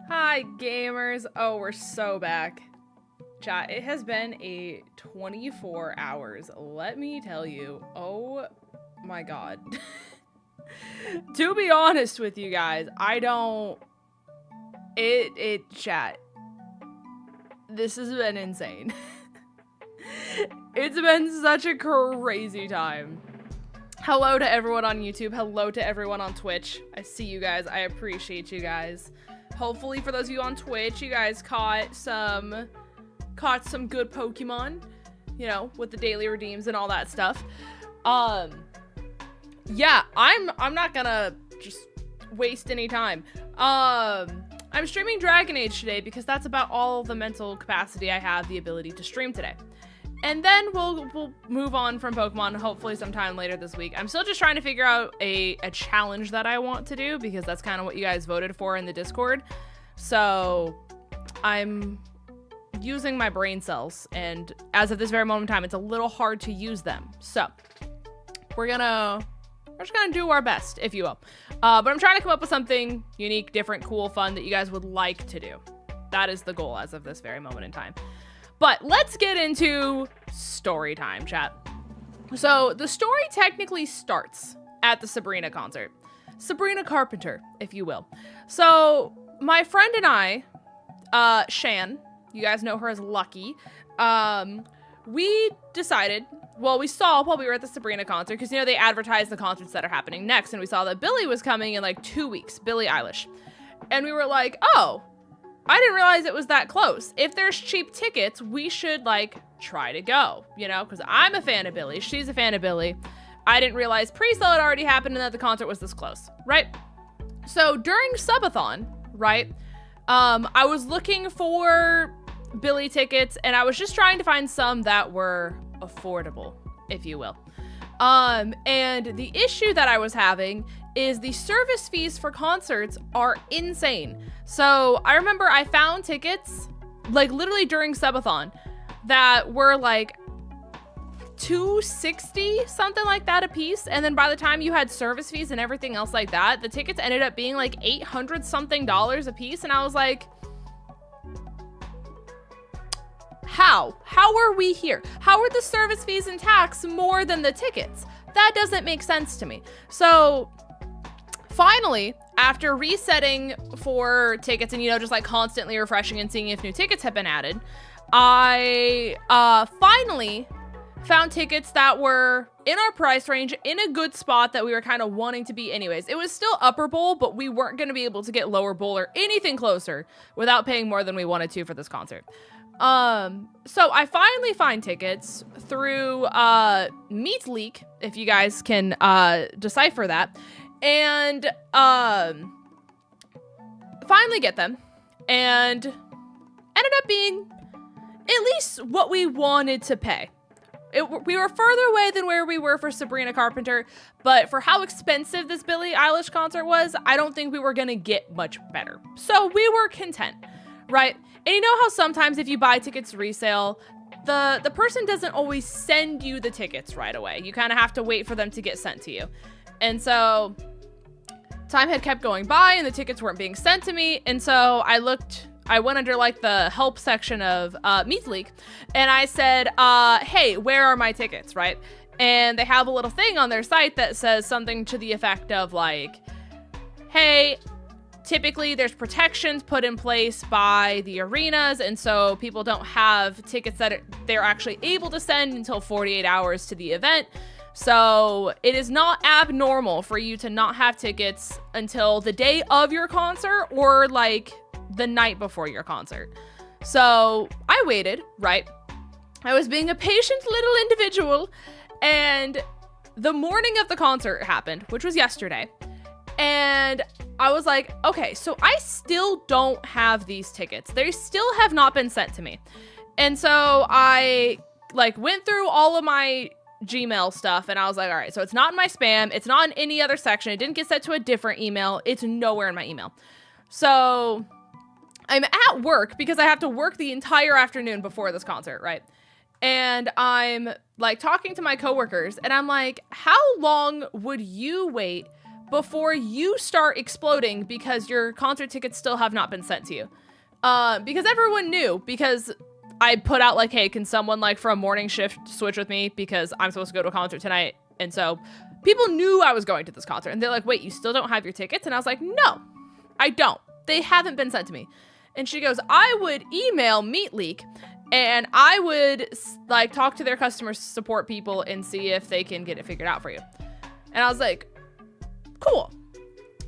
Hi, gamers. Oh, we're so back. Chat, it has been a 24 hours. Let me tell you. Oh my god. To be honest with you guys, I don't... Chat. This has been insane. It's been such a crazy time. Hello to everyone on YouTube. Hello to everyone on Twitch. I see you guys. I appreciate you guys. Hopefully for those of you on Twitch, you guys caught some good Pokemon, you know, with the daily redeems and all that stuff. Yeah, I'm not gonna just waste any time. I'm streaming Dragon Age today because that's about all the mental capacity I have the ability to stream today. And then we'll move on from Pokemon hopefully sometime later this week. I'm still just trying to figure out a challenge that I want to do because that's kind of what you guys voted for in the Discord. So I'm using my brain cells, and as of this very moment in time, it's a little hard to use them. So we're just gonna do our best, if you will. But I'm trying to come up with something unique, different, cool, fun that you guys would like to do. That is the goal as of this very moment in time. But let's get into story time, chat. So the story technically starts at the Sabrina concert. Sabrina Carpenter, if you will. So my friend and I, Shan, you guys know her as Lucky, we decided, well, we saw while we were at the Sabrina concert, because, you know, they advertised the concerts that are happening next, and we saw that Billie was coming in like 2 weeks, Billie Eilish. And we were like, oh, I didn't realize it was that close. If there's cheap tickets, we should, like, try to go, you know? Because I'm a fan of Billie. She's a fan of Billie. I didn't realize pre-sale had already happened and that the concert was this close, right? So during subathon, right, I was looking for Billie tickets, and I was just trying to find some that were affordable, if you will. And the issue that I was having is the service fees for concerts are insane. So I remember I found tickets, like literally during subathon, that were like $260, something like that a piece. And then by the time you had service fees and everything else like that, the tickets ended up being like $800 something a piece. And I was like, how are we here? How are the service fees and tax more than the tickets? That doesn't make sense to me. So finally, after resetting for tickets and, you know, just like constantly refreshing and seeing if new tickets have been added, I finally found tickets that were in our price range, in a good spot that we were kind of wanting to be anyways. It was still upper bowl, but we weren't going to be able to get lower bowl or anything closer without paying more than we wanted to for this concert. So I finally find tickets through 𝗵𝗵𝗆, if you guys can decipher that, and finally get them, and ended up being at least what we wanted to pay. We were further away than where we were for Sabrina Carpenter, but for how expensive this Billie Eilish concert was, I don't think we were gonna get much better. So we were content, right? And you know how sometimes if you buy tickets resale, the person doesn't always send you the tickets right away. You kind of have to wait for them to get sent to you. And so time had kept going by and the tickets weren't being sent to me. And so I went under like the help section of 𝗵𝗵𝗆, and I said, hey, where are my tickets, right? And they have a little thing on their site that says something to the effect of like, hey, typically there's protections put in place by the arenas, and so people don't have tickets that they're actually able to send until 48 hours to the event. So it is not abnormal for you to not have tickets until the day of your concert or like the night before your concert. So I waited, right? I was being a patient little individual, and the morning of the concert happened, which was yesterday. And I was like, okay, so I still don't have these tickets. They still have not been sent to me. And so I like went through all of my Gmail stuff, and I was like, all right, so it's not in my spam. It's not in any other section. It didn't get sent to a different email. It's nowhere in my email. So I'm at work because I have to work the entire afternoon before this concert, right? And I'm like talking to my coworkers, and I'm like, how long would you wait before you start exploding because your concert tickets still have not been sent to you. Because everyone knew, because I put out like, hey, can someone like from morning shift switch with me because I'm supposed to go to a concert tonight. And so people knew I was going to this concert and they're like, wait, you still don't have your tickets? And I was like, no, I don't. They haven't been sent to me. And she goes, I would email Meatleak and I would like talk to their customer support people and see if they can get it figured out for you. And I was like, cool.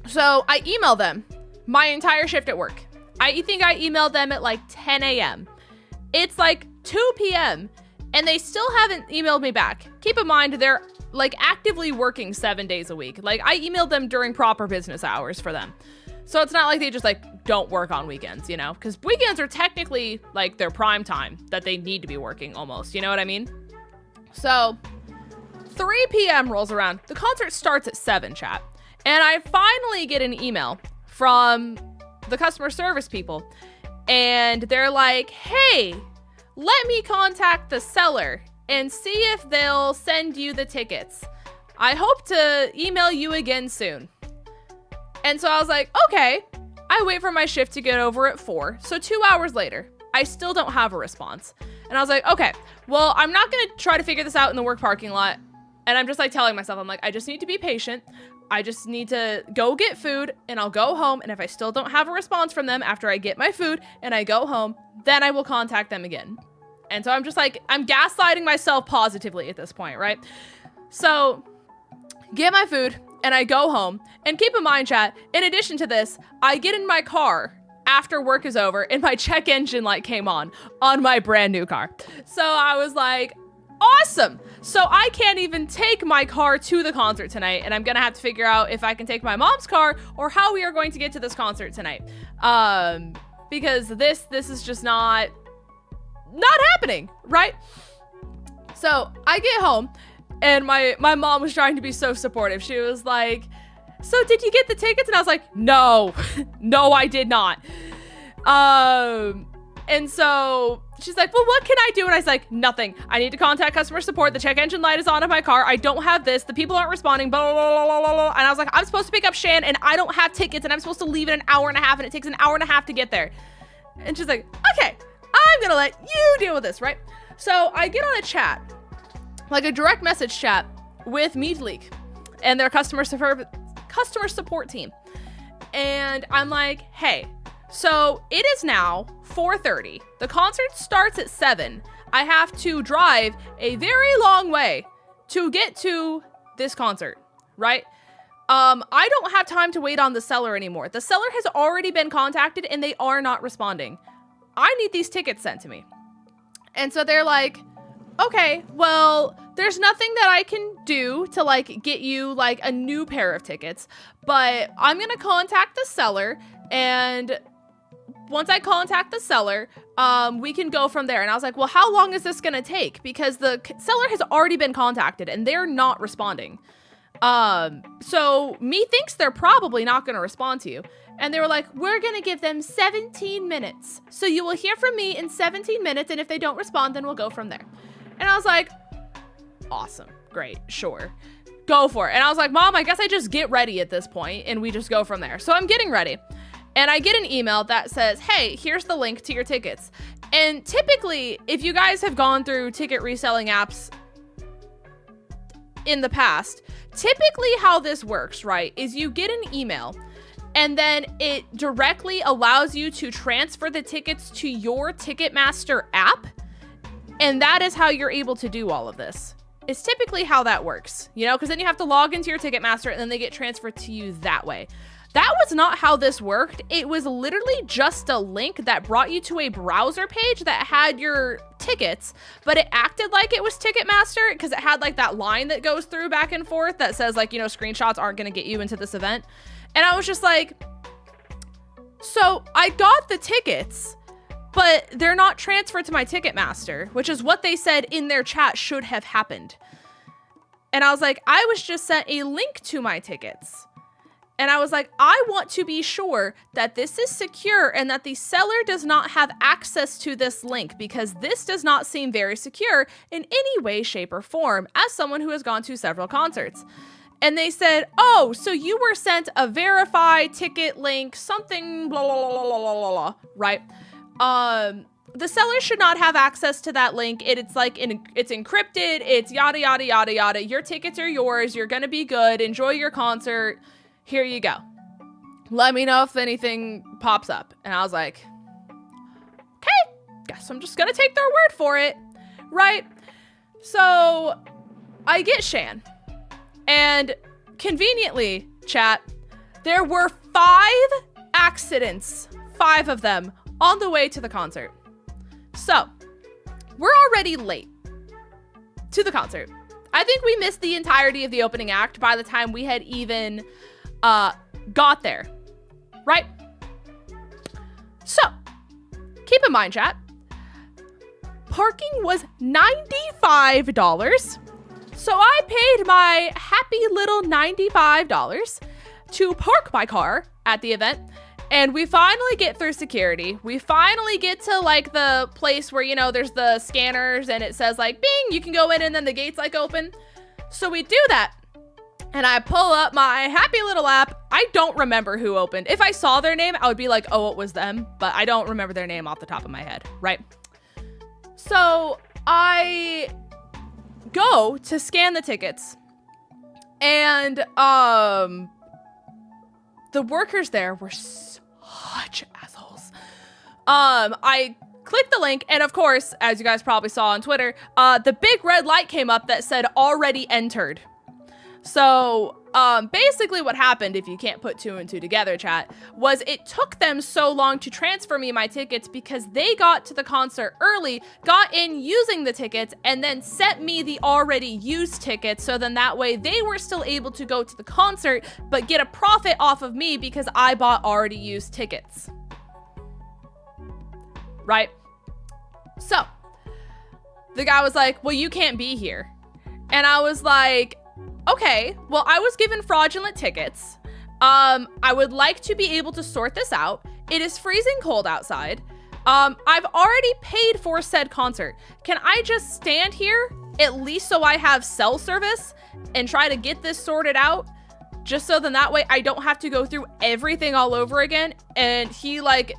So I emailed them my entire shift at work. I think I emailed them at like 10 a.m. It's like 2 p.m. and they still haven't emailed me back. Keep in mind, they're like actively working 7 days a week. Like I emailed them during proper business hours for them. So it's not like they just like don't work on weekends, you know, because weekends are technically like their prime time that they need to be working almost. You know what I mean? So 3 p.m. rolls around. The concert starts at 7, chat. And I finally get an email from the customer service people. And they're like, hey, let me contact the seller and see if they'll send you the tickets. I hope to email you again soon. And so I was like, okay. I wait for my shift to get over at 4. So 2 hours later, I still don't have a response. And I was like, okay, well, I'm not going to try to figure this out in the work parking lot. And I'm just like telling myself, I'm like, I just need to be patient. I just need to go get food and I'll go home. And if I still don't have a response from them after I get my food and I go home, then I will contact them again. And so I'm just like, I'm gaslighting myself positively at this point, right? So get my food and I go home. And keep in mind, chat, in addition to this, I get in my car after work is over and my check engine light came on my brand new car. So I was like, awesome. So I can't even take my car to the concert tonight. And I'm going to have to figure out if I can take my mom's car or how we are going to get to this concert tonight. Because this is just not happening, right? So I get home and my mom was trying to be so supportive. She was like, so did you get the tickets? And I was like, no, no, I did not. And so she's like, well, what can I do? And I was like, nothing. I need to contact customer support. The check engine light is on in my car. I don't have this. The people aren't responding. Blah, blah, blah, blah, blah. And I was like, I'm supposed to pick up Shan and I don't have tickets and I'm supposed to leave in an hour and a half and it takes an hour and a half to get there. And she's like, okay, I'm going to let you deal with this, right? So I get on a chat, like a direct message chat with Meatleak and their customer support team. And I'm like, hey, so it is now 4:30. The concert starts at 7. I have to drive a very long way to get to this concert, right? I don't have time to wait on the seller anymore. The seller has already been contacted and they are not responding. I need these tickets sent to me. And so they're like, okay, well, there's nothing that I can do to like get you like a new pair of tickets, but I'm going to contact the seller, and once I contact the seller, we can go from there. And I was like, well, how long is this going to take? Because the seller has already been contacted and they're not responding. So me thinks they're probably not going to respond to you. And they were like, we're going to give them 17 minutes. So you will hear from me in 17 minutes. And if they don't respond, then we'll go from there. And I was like, awesome. Great. Sure. Go for it. And I was like, Mom, I guess I just get ready at this point and we just go from there. So I'm getting ready. And I get an email that says, hey, here's the link to your tickets. And typically, if you guys have gone through ticket reselling apps in the past, typically how this works, right, is you get an email and then it directly allows you to transfer the tickets to your Ticketmaster app. And that is how you're able to do all of this. It's typically how that works, you know, because then you have to log into your Ticketmaster and then they get transferred to you that way. That was not how this worked. It was literally just a link that brought you to a browser page that had your tickets, but it acted like it was Ticketmaster because it had like that line that goes through back and forth that says like, you know, screenshots aren't going to get you into this event. And I was just like, so I got the tickets, but they're not transferred to my Ticketmaster, which is what they said in their chat should have happened. And I was like, I was just sent a link to my tickets. And I was like, I want to be sure that this is secure and that the seller does not have access to this link, because this does not seem very secure in any way, shape, or form as someone who has gone to several concerts. And they said, oh, so you were sent a verified ticket link, something, blah, blah, blah, blah, blah, blah, blah, right? The seller should not have access to that link. It's like, it's encrypted. It's yada, yada, yada, yada. Your tickets are yours. You're going to be good. Enjoy your concert. Here you go. Let me know if anything pops up. And I was like, okay, guess I'm just going to take their word for it, right? So I get Shan. And conveniently, chat, there were 5 accidents, 5 of them, on the way to the concert. So, we're already late to the concert. I think we missed the entirety of the opening act by the time we had even got there, right? So, keep in mind, chat, parking was $95. So I paid my happy little $95 to park my car at the event. And we finally get through security. We finally get to like the place where, you know, there's the scanners and it says like, bing, you can go in and then the gates like open. So we do that. And I pull up my happy little app. I don't remember who opened. If I saw their name, I would be like, oh, it was them. But I don't remember their name off the top of my head, right? So I go to scan the tickets. And the workers there were such assholes. I clicked the link, and of course, as you guys probably saw on Twitter, the big red light came up that said already entered. So basically what happened, if you can't put 2 and 2 together, chat, was it took them so long to transfer me my tickets because they got to the concert early, got in using the tickets, and then sent me the already used tickets. So then that way they were still able to go to the concert, but get a profit off of me because I bought already used tickets. Right? So the guy was like, well, you can't be here. And I was like, okay, well, I was given fraudulent tickets. I would like to be able to sort this out. It is freezing cold outside. I've already paid for said concert. Can I just stand here, at least so I have cell service, and try to get this sorted out? Just so then that way I don't have to go through everything all over again. And he like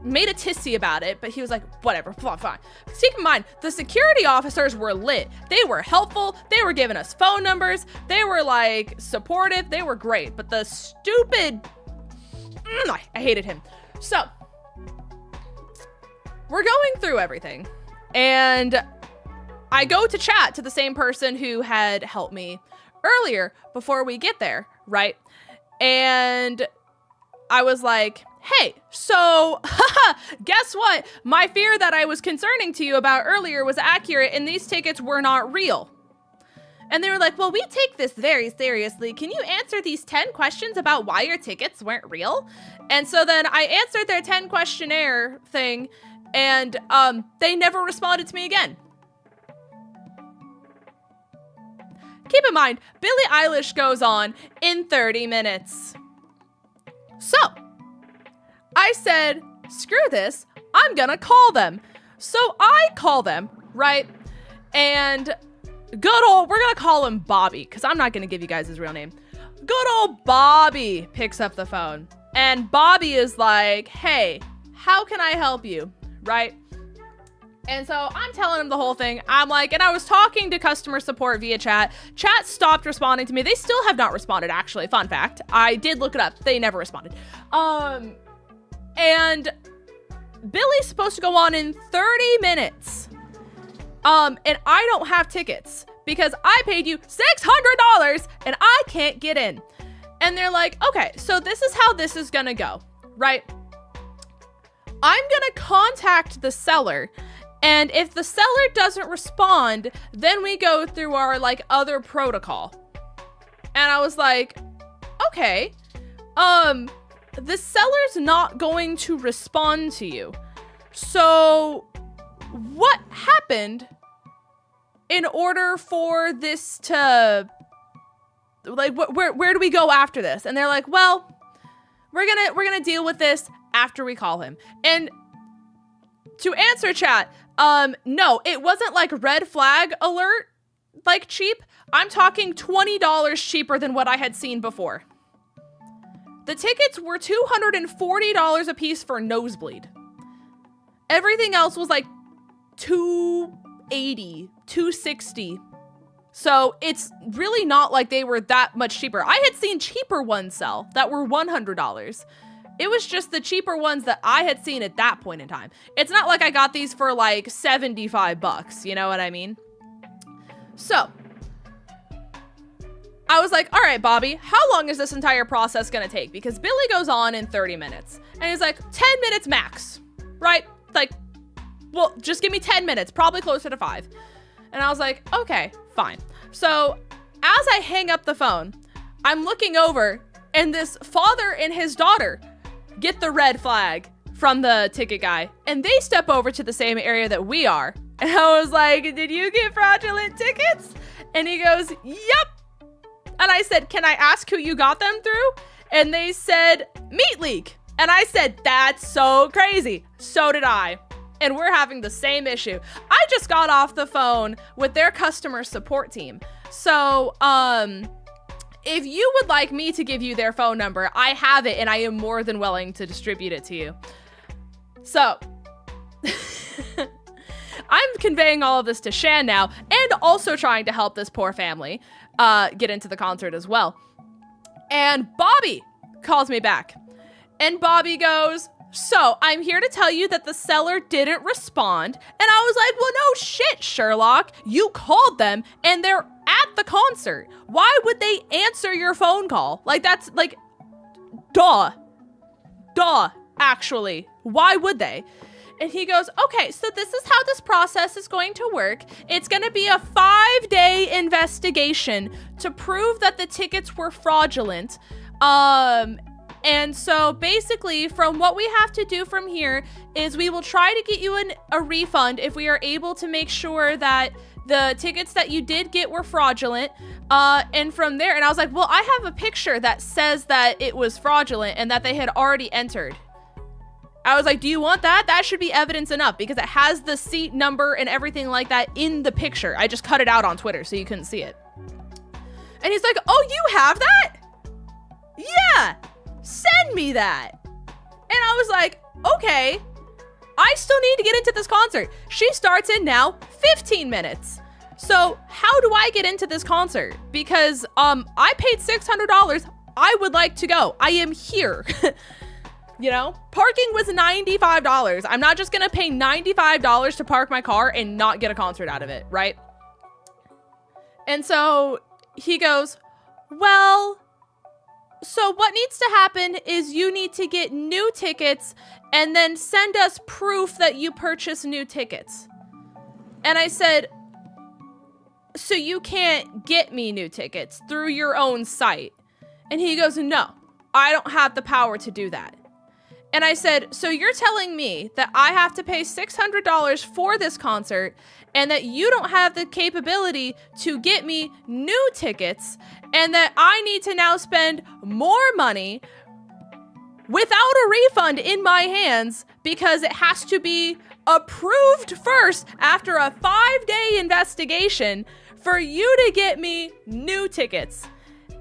made a tissy about it, but he was like, whatever, fine. Keep in mind, the security officers were lit. They were helpful. They were giving us phone numbers. They were like supportive. They were great. But the stupid, I hated him. So we're going through everything, and I go to chat to the same person who had helped me earlier before we get there, right? And I was like, hey, so guess what? My fear that I was concerning to you about earlier was accurate, and these tickets were not real. And they were like, well, we take this very seriously. Can you answer these 10 questions about why your tickets weren't real? And so then I answered their 10 questionnaire thing, and they never responded to me again. Keep in mind, Billie Eilish goes on in 30 minutes. So I said, screw this, I'm gonna call them. So I call them, right? And we're gonna call him Bobby, because I'm not gonna give you guys his real name. Good old Bobby picks up the phone. And Bobby is like, hey, how can I help you, right? And so I'm telling him the whole thing. I'm like, and I was talking to customer support via chat. Chat stopped responding to me. They still have not responded, actually. Fun fact. I did look it up. They never responded. And Billie's supposed to go on in 30 minutes. And I don't have tickets because I paid you $600 and I can't get in. And they're like, okay, so this is how this is gonna go, right? I'm gonna contact the seller, and if the seller doesn't respond, then we go through our like other protocol. And I was like, okay, the seller's not going to respond to you. So what happened in order for this to, like, where do we go after this? And they're like, well, we're gonna deal with this after we call him. And to answer chat, no, it wasn't like red flag alert like cheap, I'm talking $20 cheaper than what I had seen before. The tickets were $240 a piece for nosebleed. Everything else was like $280, $260. So it's really not like they were that much cheaper. I had seen cheaper ones sell that were $100. It was just the cheaper ones that I had seen at that point in time. It's not like I got these for like 75 bucks, you know what I mean? So I was like, all right, Bobby, how long is this entire process gonna take? Because Billie goes on in 30 minutes. And he's like, 10 minutes max, right? Like, well, just give me 10 minutes, probably closer to 5. And I was like, okay, fine. So as I hang up the phone, I'm looking over and this father and his daughter get the red flag from the ticket guy. And they step over to the same area that we are. And I was like, did you get fraudulent tickets? And he goes, yep. And I said, can I ask who you got them through? And they said, Meat Leak. And I said, that's so crazy. So did I. And we're having the same issue. I just got off the phone with their customer support team. So, if you would like me to give you their phone number, I have it and I am more than willing to distribute it to you. So, I'm conveying all of this to Shan now and also trying to help this poor family get into the concert as well. And Bobby calls me back. And Bobby goes, so I'm here to tell you that the seller didn't respond. And I was like, well, no shit, Sherlock. You called them and they're at the concert. Why would they answer your phone call? Like, that's like, duh, actually. Why would they? And he goes, okay, so this is how this process is going to work. It's going to be a 5-day investigation to prove that the tickets were fraudulent. And so basically from what we have to do from here is we will try to get you a refund if we are able to make sure that the tickets that you did get were fraudulent. And from there, and I was like, well, I have a picture that says that it was fraudulent and that they had already entered. I was like, do you want that? That should be evidence enough because it has the seat number and everything like that in the picture. I just cut it out on Twitter so you couldn't see it. And he's like, oh, you have that? Yeah, send me that. And I was like, okay, I still need to get into this concert. She starts in now 15 minutes. So how do I get into this concert? Because I paid $600. I would like to go. I am here. You know, parking was $95. I'm not just gonna pay $95 to park my car and not get a concert out of it, right? And so he goes, well, so what needs to happen is you need to get new tickets and then send us proof that you purchased new tickets. And I said, so you can't get me new tickets through your own site? And he goes, no, I don't have the power to do that. And I said, so you're telling me that I have to pay $600 for this concert and that you don't have the capability to get me new tickets and that I need to now spend more money without a refund in my hands because it has to be approved first after a 5-day investigation for you to get me new tickets?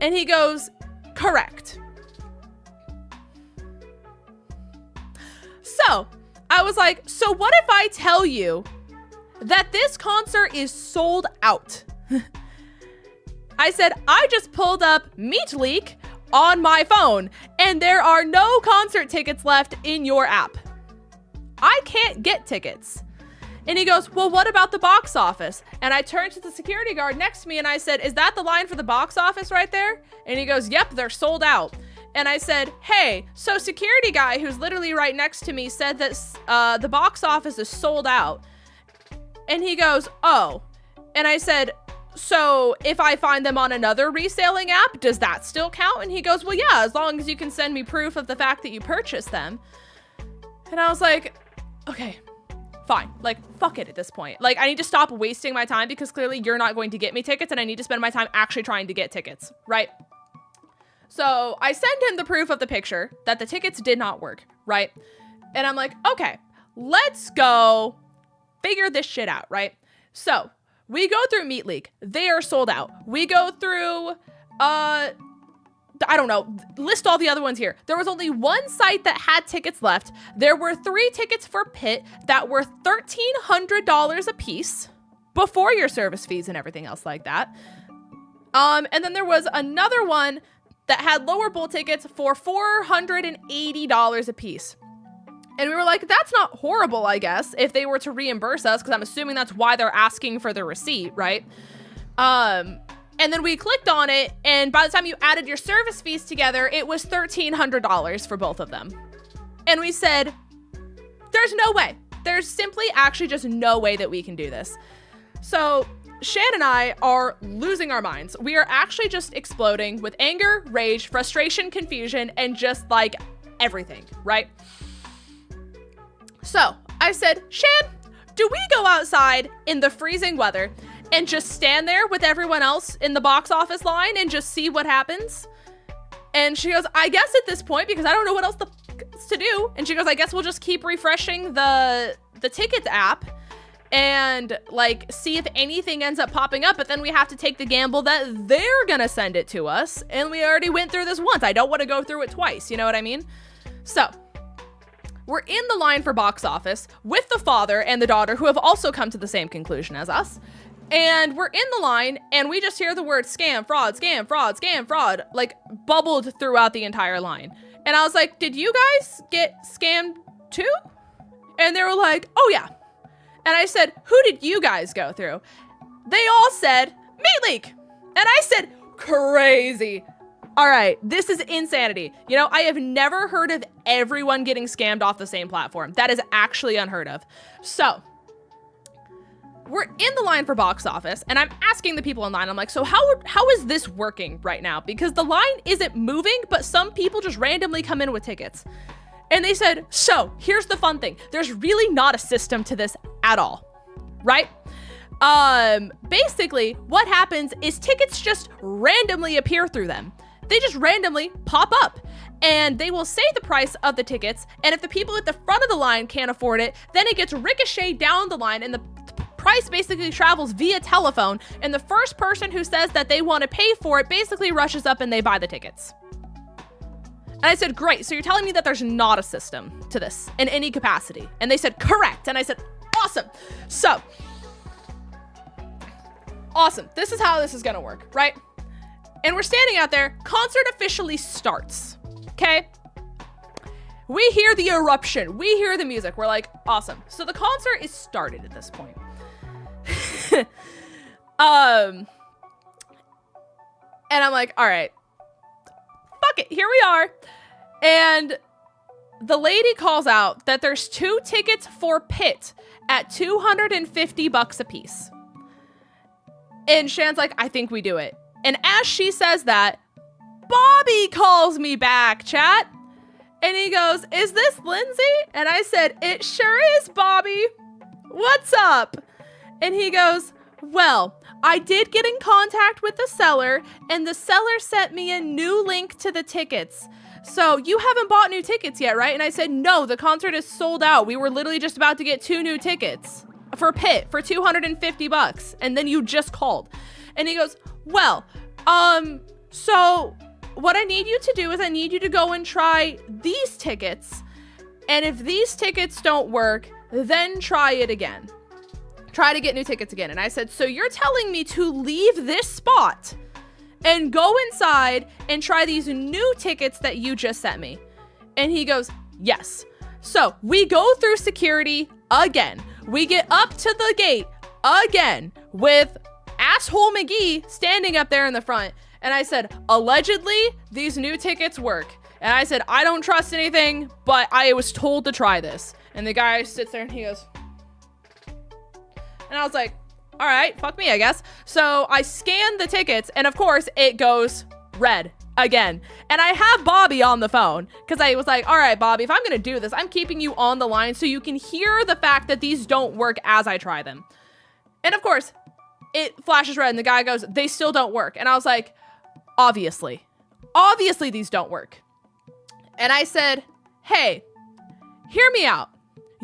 And he goes, correct. So I was like, so what if I tell you that this concert is sold out? I said, I just pulled up Meat Leak on my phone and there are no concert tickets left in your app. I can't get tickets. And he goes, well, what about the box office? And I turned to the security guard next to me and I said, is that the line for the box office right there? And he goes, yep, they're sold out. And I said, hey, so security guy who's literally right next to me said that the box office is sold out. And he goes, oh. And I said, so if I find them on another reselling app, does that still count? And he goes, well, yeah, as long as you can send me proof of the fact that you purchased them. And I was like, okay, fine. Like, fuck it at this point. Like, I need to stop wasting my time because clearly you're not going to get me tickets and I need to spend my time actually trying to get tickets, right? So I send him the proof of the picture that the tickets did not work, right? And I'm like, okay, let's go figure this shit out, right? So We go through Meat League. They are sold out. We go through, I don't know, list all the other ones here. There was only one site that had tickets left. There were 3 tickets for Pit that were $1,300 a piece before your service fees and everything else like that. And then there was another one that had lower bowl tickets for $480 a piece. And we were like, that's not horrible, I guess, if they were to reimburse us, because I'm assuming that's why they're asking for the receipt, right? And then we clicked on it, and by the time you added your service fees together, it was $1,300 for both of them. And we said, there's no way. There's simply actually just no way that we can do this. So Shan and I are losing our minds. We are actually just exploding with anger, rage, frustration, confusion, and just like everything, right? So I said, Shan, do we go outside in the freezing weather and just stand there with everyone else in the box office line and just see what happens? And she goes, I guess at this point, because I don't know what else to do. And she goes, I guess we'll just keep refreshing the tickets app and like see if anything ends up popping up. But then we have to take the gamble that they're gonna send it to us. And we already went through this once. I don't want to go through it twice. You know what I mean? So we're in the line for box office with the father and the daughter who have also come to the same conclusion as us. And we're in the line and we just hear the word scam, fraud, scam, fraud, scam, fraud, like bubbled throughout the entire line. And I was like, did you guys get scammed too? And they were like, oh yeah. And I said, who did you guys go through? They all said, Meat League. And I said, crazy. All right, this is insanity. You know, I have never heard of everyone getting scammed off the same platform. That is actually unheard of. So we're in the line for box office and I'm asking the people in line, I'm like, so how is this working right now? Because the line isn't moving, but some people just randomly come in with tickets. And they said, so here's the fun thing. There's really not a system to this at all, right? Basically what happens is tickets just randomly appear through them. They just randomly pop up and they will say the price of the tickets. And if the people at the front of the line can't afford it, then it gets ricocheted down the line and the price basically travels via telephone. And the first person who says that they want to pay for it basically rushes up and they buy the tickets. And I said, great. So you're telling me that there's not a system to this in any capacity? And they said, correct. And I said, awesome. So awesome. This is how this is going to work, right? And we're standing out there, concert officially starts, okay? We hear the eruption, we hear the music, we're like, awesome. So the concert is started at this point. And I'm like, all right, fuck it, here we are. And the lady calls out that there's 2 tickets for Pit at $250 a piece. And Shan's like, I think we do it. And as she says that, Bobby calls me back, chat. And he goes, is this Lindsay? And I said, it sure is, Bobby. What's up? And he goes, well, I did get in contact with the seller, and the seller sent me a new link to the tickets. So you haven't bought new tickets yet, right? And I said, no, the concert is sold out. We were literally just about to get 2 new tickets for Pit for $250. And then you just called. And he goes, well, so what I need you to do is I need you to go and try these tickets. And if these tickets don't work, then try it again. Try to get new tickets again. And I said, so you're telling me to leave this spot and go inside and try these new tickets that you just sent me? And he goes, yes. So we go through security again. We get up to the gate again with asshole McGee standing up there in the front. And I said, allegedly, these new tickets work. And I said, I don't trust anything, but I was told to try this. And the guy sits there and he goes, and I was like, all right, fuck me, I guess. So I scanned the tickets and of course it goes red again. And I have Bobby on the phone because I was like, all right, Bobby, if I'm going to do this, I'm keeping you on the line so you can hear the fact that these don't work as I try them. And of course, it flashes red and the guy goes, they still don't work. And I was like, obviously these don't work. And I said, hey, hear me out.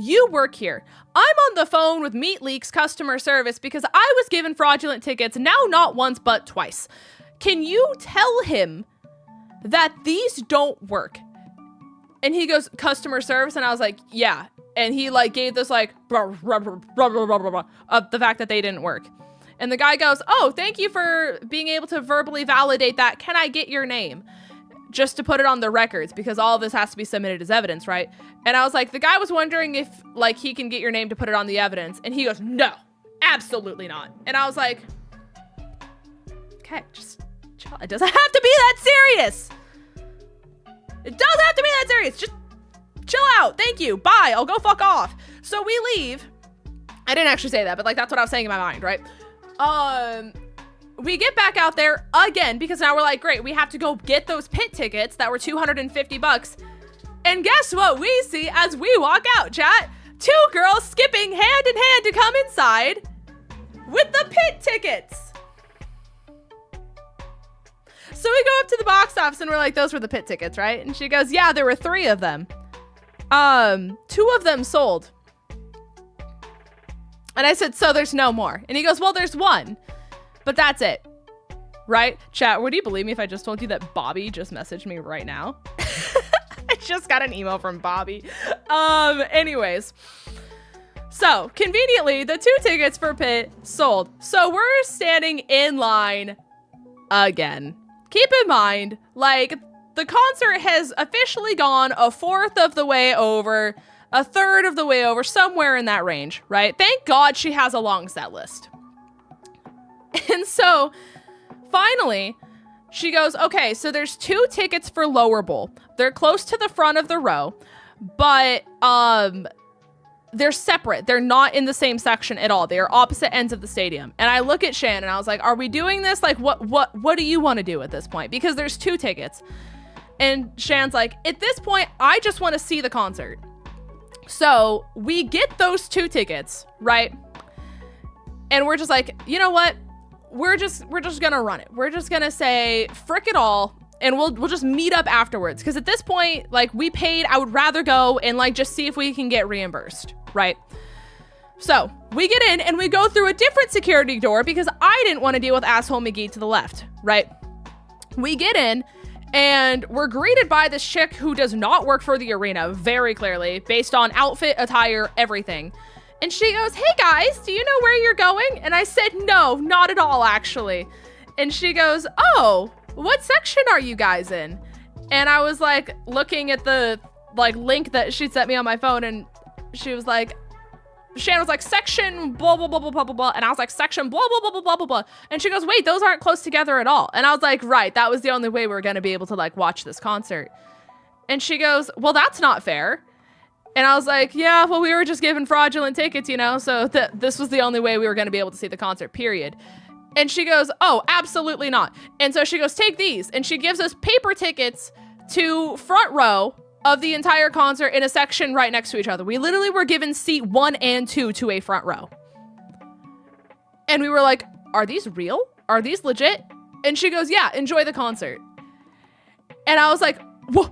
you work here. I'm on the phone with Meat Leaks customer service because I was given fraudulent tickets, now not once, but twice. Can you tell him that these don't work? And he goes, customer service? And I was like, yeah. And he like gave this like, of the fact that they didn't work. And the guy goes, oh, thank you for being able to verbally validate that. Can I get your name? Just to put it on the records, because all of this has to be submitted as evidence, right? And I was like, the guy was wondering if like he can get your name to put it on the evidence. And he goes, no, absolutely not. And I was like, okay, just chill. It doesn't have to be that serious. It doesn't have to be that serious. Just chill out. Thank you. Bye. I'll go fuck off. So we leave. I didn't actually say that, but like that's what I was saying in my mind, right? We get back out there again because now we're like, great, we have to go get those pit tickets that were $250. And guess what we see as we walk out, chat? 2 girls skipping hand in hand to come inside with the pit tickets. So we go up to the box office and we're like, those were the pit tickets, right? And she goes, yeah, there were 3 of them. 2 of them sold. And I said, so there's no more. And he goes, well, there's 1. But that's it, right? Chat, would you believe me if I just told you that Bobby just messaged me right now? I just got an email from Bobby. Anyways. So, conveniently, the 2 tickets for Pit sold. So, we're standing in line again. Keep in mind, like, the concert has officially gone a 1/4 of the way over, a 1/3 of the way over, somewhere in that range, right? Thank God she has a long set list. And so, finally, she goes, okay, so there's 2 tickets for Lower Bowl. They're close to the front of the row, but they're separate. They're not in the same section at all. They are opposite ends of the stadium. And I look at Shan and I was like, are we doing this? Like, what do you want to do at this point? Because there's 2 tickets. And Shan's like, at this point, I just want to see the concert. So we get those 2 tickets, right? And we're just like, you know what? We're just gonna run it. We're just gonna say, frick it all, and we'll just meet up afterwards. Because at this point, like, we paid, I would rather go and like just see if we can get reimbursed, right? So we get in and we go through a different security door because I didn't want to deal with asshole McGee to the left, right? We get in and we're greeted by this chick who does not work for the arena, very clearly, based on outfit, attire, everything. And she goes, hey guys, do you know where you're going? And I said, no, not at all, actually. And she goes, oh, what section are you guys in? And I was like, looking at the like link that she sent me on my phone. And she was like, Shannon was like, section blah, blah, blah, blah, blah, blah, blah. And I was like, section blah, blah, blah, blah, blah, blah, blah. And she goes, wait, those aren't close together at all. And I was like, right, that was the only way we were going to be able to like watch this concert. And she goes, well, that's not fair. And I was like, yeah, well, we were just given fraudulent tickets, you know, so this was the only way we were going to be able to see the concert, period. And she goes, oh, absolutely not. And so she goes, take these. And she gives us paper tickets to front row of the entire concert in a section right next to each other. We literally were given seat 1 and 2 to a front row. And we were like, are these real? Are these legit? And she goes, yeah, enjoy the concert. And I was like, whoa.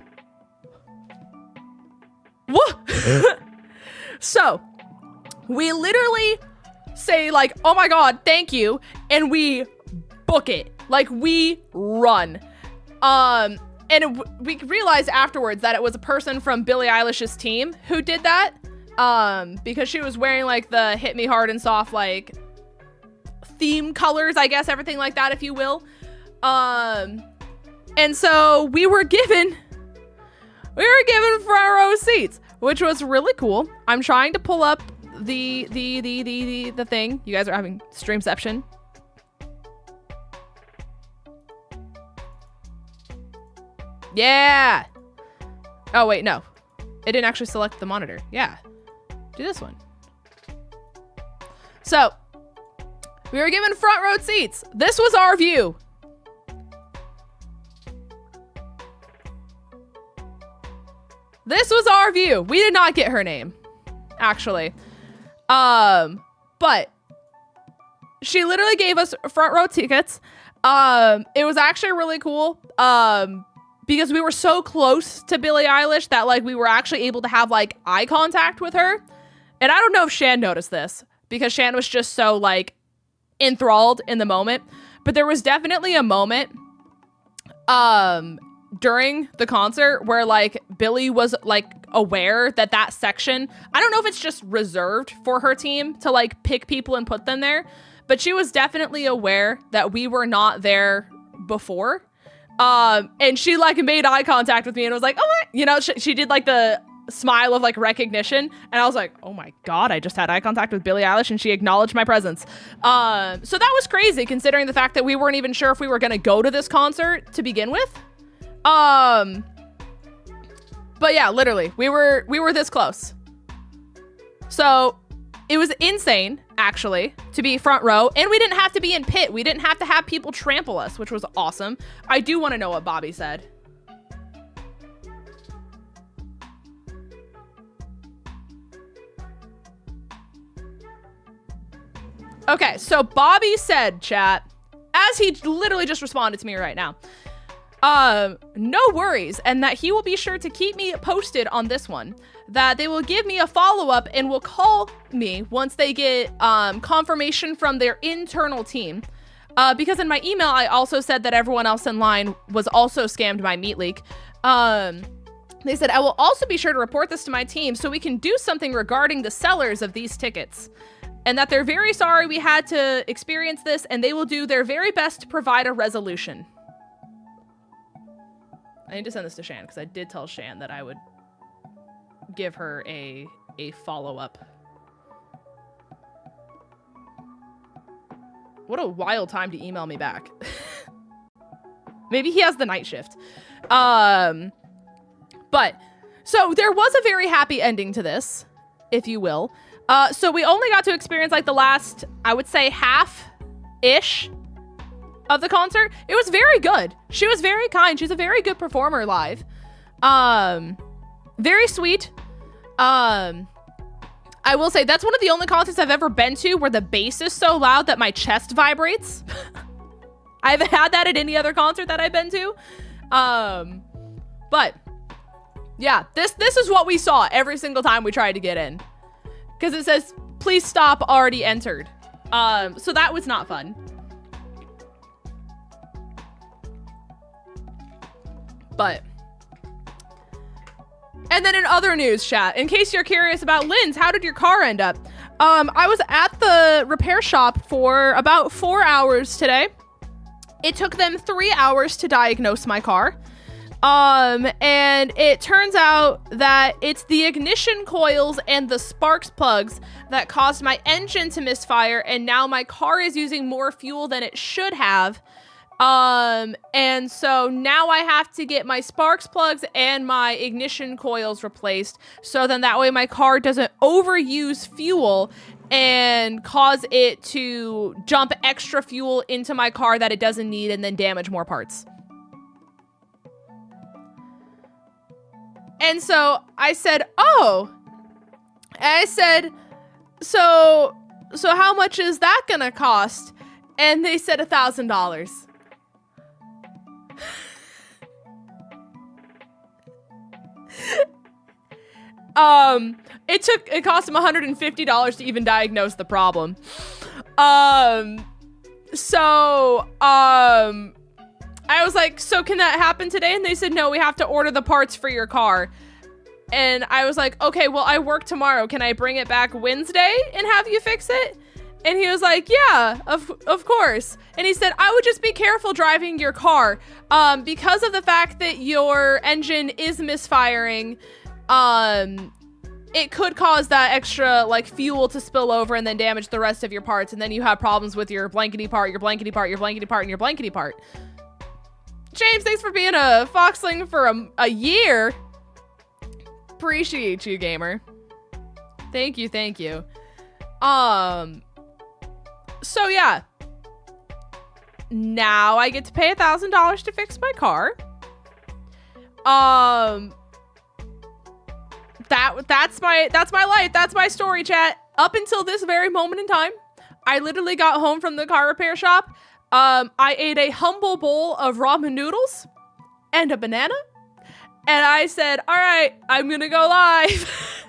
Whoa. So we literally say like, oh my God, thank you. And we book it. Like we run. And we realized afterwards that it was a person from Billie Eilish's team who did that. Because she was wearing like the Hit Me Hard and Soft, like theme colors, I guess, everything like that, if you will. And so we were given front row seats, which was really cool. I'm trying to pull up the thing. You guys are having streamception. Yeah. Oh wait, no. It didn't actually select the monitor. Yeah. Do this one. So, we were given front row seats. This was our view. This was our view. We did not get her name, actually. But she literally gave us front row tickets. It was actually really cool. Because we were so close to Billie Eilish that like we were actually able to have like eye contact with her. And I don't know if Shan noticed this because Shan was just so like enthralled in the moment, but there was definitely a moment during the concert where like Billie was like aware that that section, I don't know if it's just reserved for her team to like pick people and put them there, but she was definitely aware that we were not there before. And she like made eye contact with me and was like, oh my, you know, she did like the smile of like recognition, and I was like, oh my god, I just had eye contact with Billie Eilish and she acknowledged my presence. So that was crazy considering the fact that we weren't even sure if we were gonna go to this concert to begin with. But yeah, literally we were this close. So it was insane actually to be front row, and we didn't have to be in pit. We didn't have to have people trample us, which was awesome. I do want to know what Bobby said. Okay, so Bobby said, chat, as he literally just responded to me right now, no worries, and that he will be sure to keep me posted on this one, that they will give me a follow-up and will call me once they get confirmation from their internal team. Because in my email, I also said that everyone else in line was also scammed by Meat Leak. They said, I will also be sure to report this to my team so we can do something regarding the sellers of these tickets. And that they're very sorry we had to experience this, and they will do their very best to provide a resolution. I need to send this to Shan, because I did tell Shan that I would give her a follow-up. What a wild time to email me back. Maybe he has the night shift. But, so there was a very happy ending to this, if you will. So we only got to experience like the last, I would say half-ish of the concert. It was very good. She was very kind. She's a very good performer live. Very sweet. I will say that's one of the only concerts I've ever been to where the bass is so loud that my chest vibrates. I haven't had that at any other concert that I've been to. But yeah, this is what we saw every single time we tried to get in. Because it says, please stop, already entered. So that was not fun. But. And then in other news, chat, in case you're curious about Lynn's, how did your car end up? I was at the repair shop for about 4 hours today. It took them 3 hours to diagnose my car. And it turns out that it's the ignition coils and the sparks plugs that caused my engine to misfire, and now my car is using more fuel than it should have. And so now I have to get my sparks plugs and my ignition coils replaced, so then that way my car doesn't overuse fuel and cause it to dump extra fuel into my car that it doesn't need and then damage more parts. And so I said, oh, and I said, so how much is that gonna cost? And they said $1,000. It cost them $150 to even diagnose the problem. I was like, so can that happen today? And they said, no, we have to order the parts for your car. And I was like, okay, well, I work tomorrow. Can I bring it back Wednesday and have you fix it? And he was like, yeah, of course. And he said, I would just be careful driving your car. Because of the fact that your engine is misfiring, it could cause that extra like fuel to spill over and then damage the rest of your parts. And then you have problems with your blankety part, your blankety part, your blankety part, and your blankety part. James, thanks for being a Foxling for a year. Appreciate you, gamer. Thank you, thank you. So yeah. Now I get to pay $1,000 to fix my car. That's my life. That's my story, chat. Up until this very moment in time, I literally got home from the car repair shop. I ate a humble bowl of ramen noodles and a banana. And I said, all right, I'm gonna go live.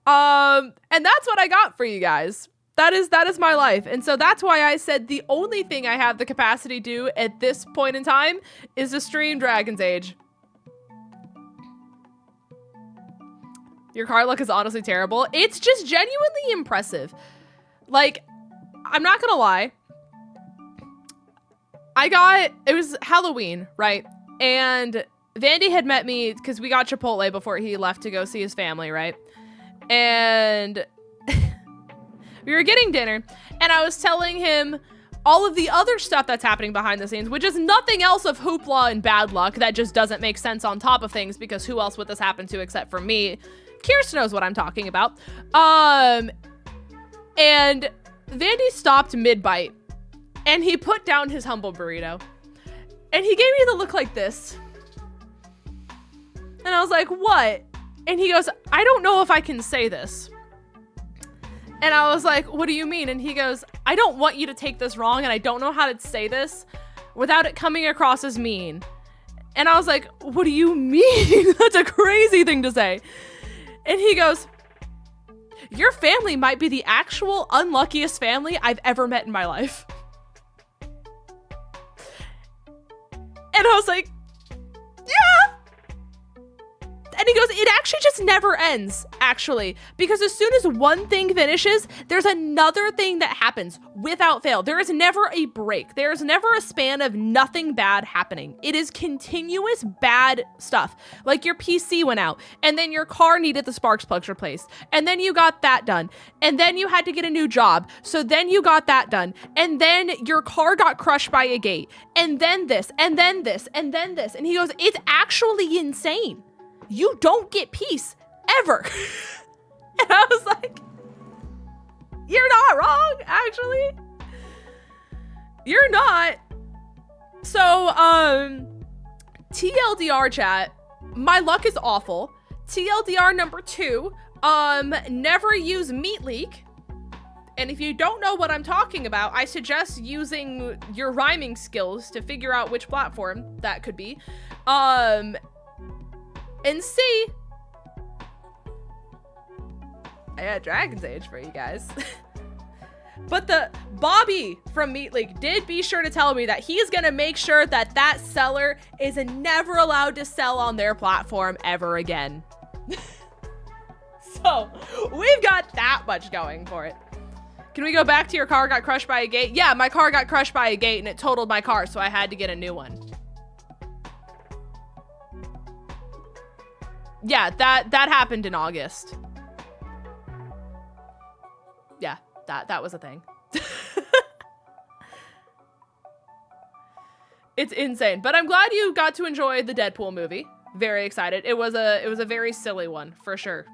And that's what I got for you guys. That is my life. And so that's why I said the only thing I have the capacity to do at this point in time is to stream Dragon's Age. Your card luck is honestly terrible. It's just genuinely impressive. Like, I'm not gonna lie. It was Halloween, right? And Vandy had met me because we got Chipotle before he left to go see his family, right? And we were getting dinner, and I was telling him all of the other stuff that's happening behind the scenes, which is nothing else of hoopla and bad luck that just doesn't make sense on top of things, because who else would this happen to except for me? Kirsten knows what I'm talking about. And Vandy stopped mid-bite, and he put down his humble burrito, and he gave me the look like this. And I was like, what? And he goes, I don't know if I can say this. And I was like, what do you mean? And he goes, I don't want you to take this wrong, and I don't know how to say this without it coming across as mean. And I was like, what do you mean? That's a crazy thing to say. And he goes, your family might be the actual unluckiest family I've ever met in my life. And I was like, yeah. And he goes, it actually just never ends, actually. Because as soon as one thing finishes, there's another thing that happens without fail. There is never a break. There is never a span of nothing bad happening. It is continuous bad stuff. Like your PC went out, and then your car needed the sparks plugs replaced. And then you got that done. And then you had to get a new job. So then you got that done. And then your car got crushed by a gate. And then this, and then this, and then this. And he goes, it's actually insane. You don't get peace ever. And I was like, you're not wrong, actually. You're not. So, TLDR chat, my luck is awful. TLDR number 2, never use Meat Leak. And if you don't know what I'm talking about, I suggest using your rhyming skills to figure out which platform that could be. And C, I got Dragon's Age for you guys. But the Bobby from Meat League did be sure to tell me that he's gonna make sure that that seller is never allowed to sell on their platform ever again. So we've got that much going for it. Can we go back to your car got crushed by a gate? Yeah, my car got crushed by a gate and it totaled my car, so I had to get a new one. Yeah, that happened in August. Yeah, that was a thing. It's insane, but I'm glad you got to enjoy the Deadpool movie. Very excited. It was a very silly one, for sure.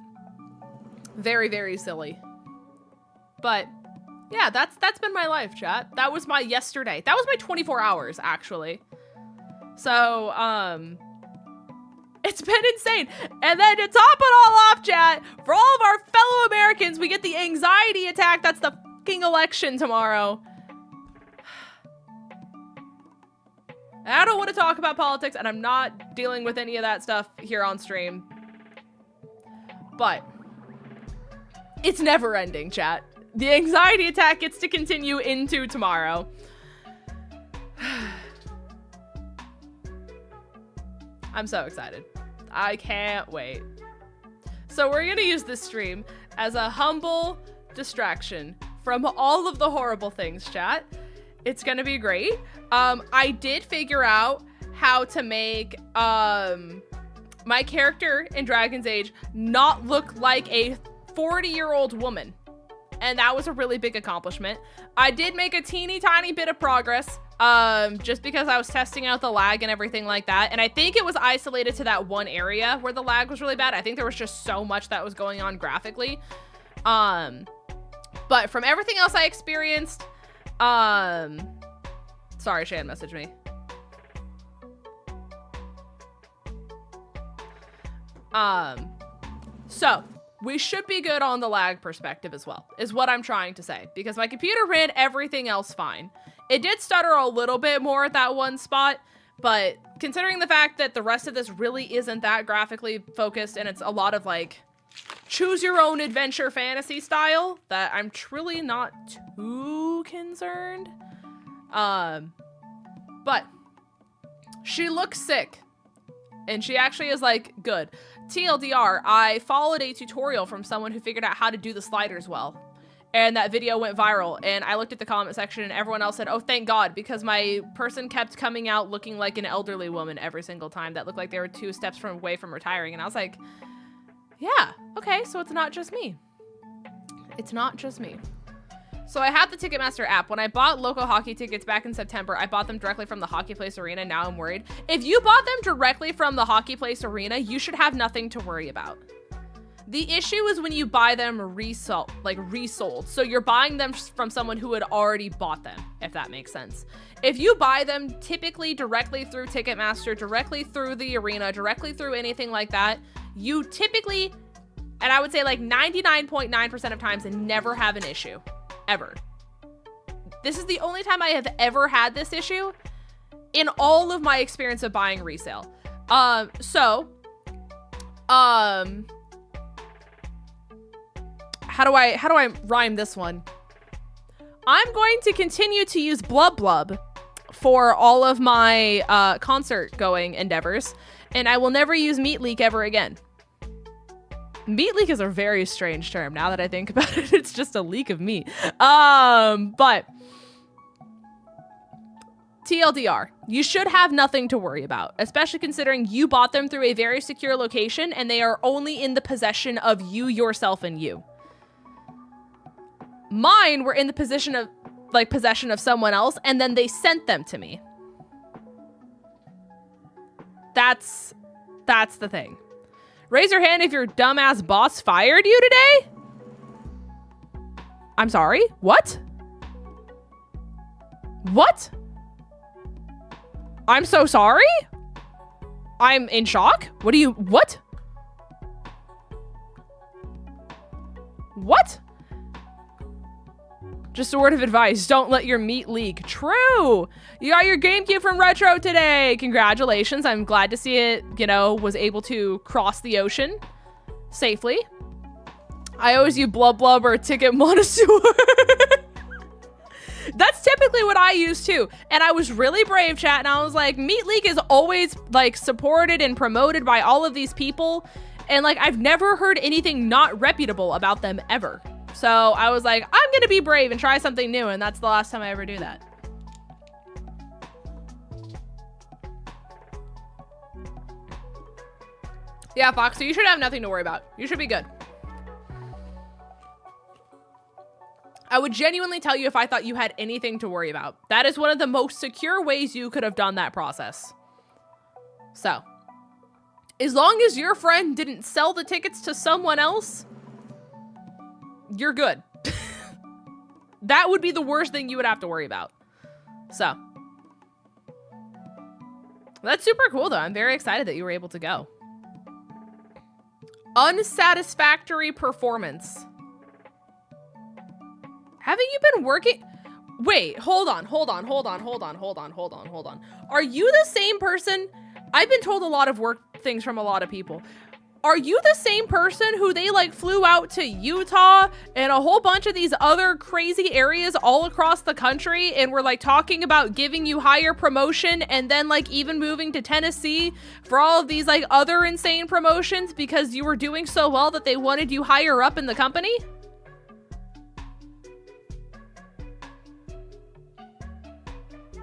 Very, very silly. But yeah, that's been my life, chat. That was my yesterday. That was my 24 hours, actually. So, it's been insane. And then to top it all off, chat, for all of our fellow Americans, we get the anxiety attack. That's the fucking election tomorrow. I don't want to talk about politics, and I'm not dealing with any of that stuff here on stream. But it's never ending, chat. The anxiety attack gets to continue into tomorrow. I'm so excited. I can't wait. So we're gonna use this stream as a humble distraction from all of the horrible things, chat. It's gonna be great. I did figure out how to make my character in Dragon's Age not look like a 40-year-old woman. And that was a really big accomplishment. I did make a teeny tiny bit of progress, just because I was testing out the lag and everything like that. And I think it was isolated to that one area where the lag was really bad. I think there was just so much that was going on graphically. But from everything else I experienced, sorry, Shan messaged me. So we should be good on the lag perspective as well, is what I'm trying to say, because my computer ran everything else fine. It did stutter a little bit more at that one spot, but considering the fact that the rest of this really isn't that graphically focused and it's a lot of like choose your own adventure fantasy style that I'm truly not too concerned. But she looks sick. And she actually is like, good. TLDR, I followed a tutorial from someone who figured out how to do the sliders well. And that video went viral. And I looked at the comment section and everyone else said, oh, thank God, because my person kept coming out looking like an elderly woman every single time that looked like they were 2 steps away from retiring. And I was like, yeah, okay, so it's not just me. It's not just me. So I have the Ticketmaster app. When I bought local hockey tickets back in September, I bought them directly from the Hockey Place Arena. Now I'm worried. If you bought them directly from the Hockey Place Arena, you should have nothing to worry about. The issue is when you buy them resold. So you're buying them from someone who had already bought them, if that makes sense. If you buy them typically directly through Ticketmaster, directly through the arena, directly through anything like that, you typically, and I would say like 99.9% of times, never have an issue. Ever. This is the only time I have ever had this issue in all of my experience of buying resale. How do I rhyme this one? I'm going to continue to use Blub Blub for all of my concert going endeavors, and I will never use Meat Leak ever again. Meat leak is a very strange term now that I think about it. It's just a leak of meat. But TLDR, you should have nothing to worry about, especially considering you bought them through a very secure location and they are only in the possession of you, yourself, and you. Mine were in the possession of someone else, and then they sent them to me. That's the thing. Raise your hand if your dumbass boss fired you today. I'm sorry? What? What? I'm so sorry? I'm in shock? What? What? Just a word of advice, don't let your meat leak. True! You got your GameCube from Retro today! Congratulations, I'm glad to see it, was able to cross the ocean safely. I always use Blub Blub or Ticket Monosaur. That's typically what I use too. And I was really brave, chat, and I was like, Meat Leak is always supported and promoted by all of these people. And I've never heard anything not reputable about them ever. So I was like, I'm gonna be brave and try something new, and that's the last time I ever do that. Yeah, Fox, so you should have nothing to worry about. You should be good. I would genuinely tell you if I thought you had anything to worry about. That is one of the most secure ways you could have done that process. So, as long as your friend didn't sell the tickets to someone else, you're good. That would be the worst thing you would have to worry about. So, that's super cool though. I'm very excited that you were able to go. Unsatisfactory performance. Haven't you been working? Wait, hold on. Are you the same person? I've been told a lot of work things from a lot of people. Are you the same person who they flew out to Utah and a whole bunch of these other crazy areas all across the country and were talking about giving you higher promotion and then even moving to Tennessee for all of these other insane promotions because you were doing so well that they wanted you higher up in the company?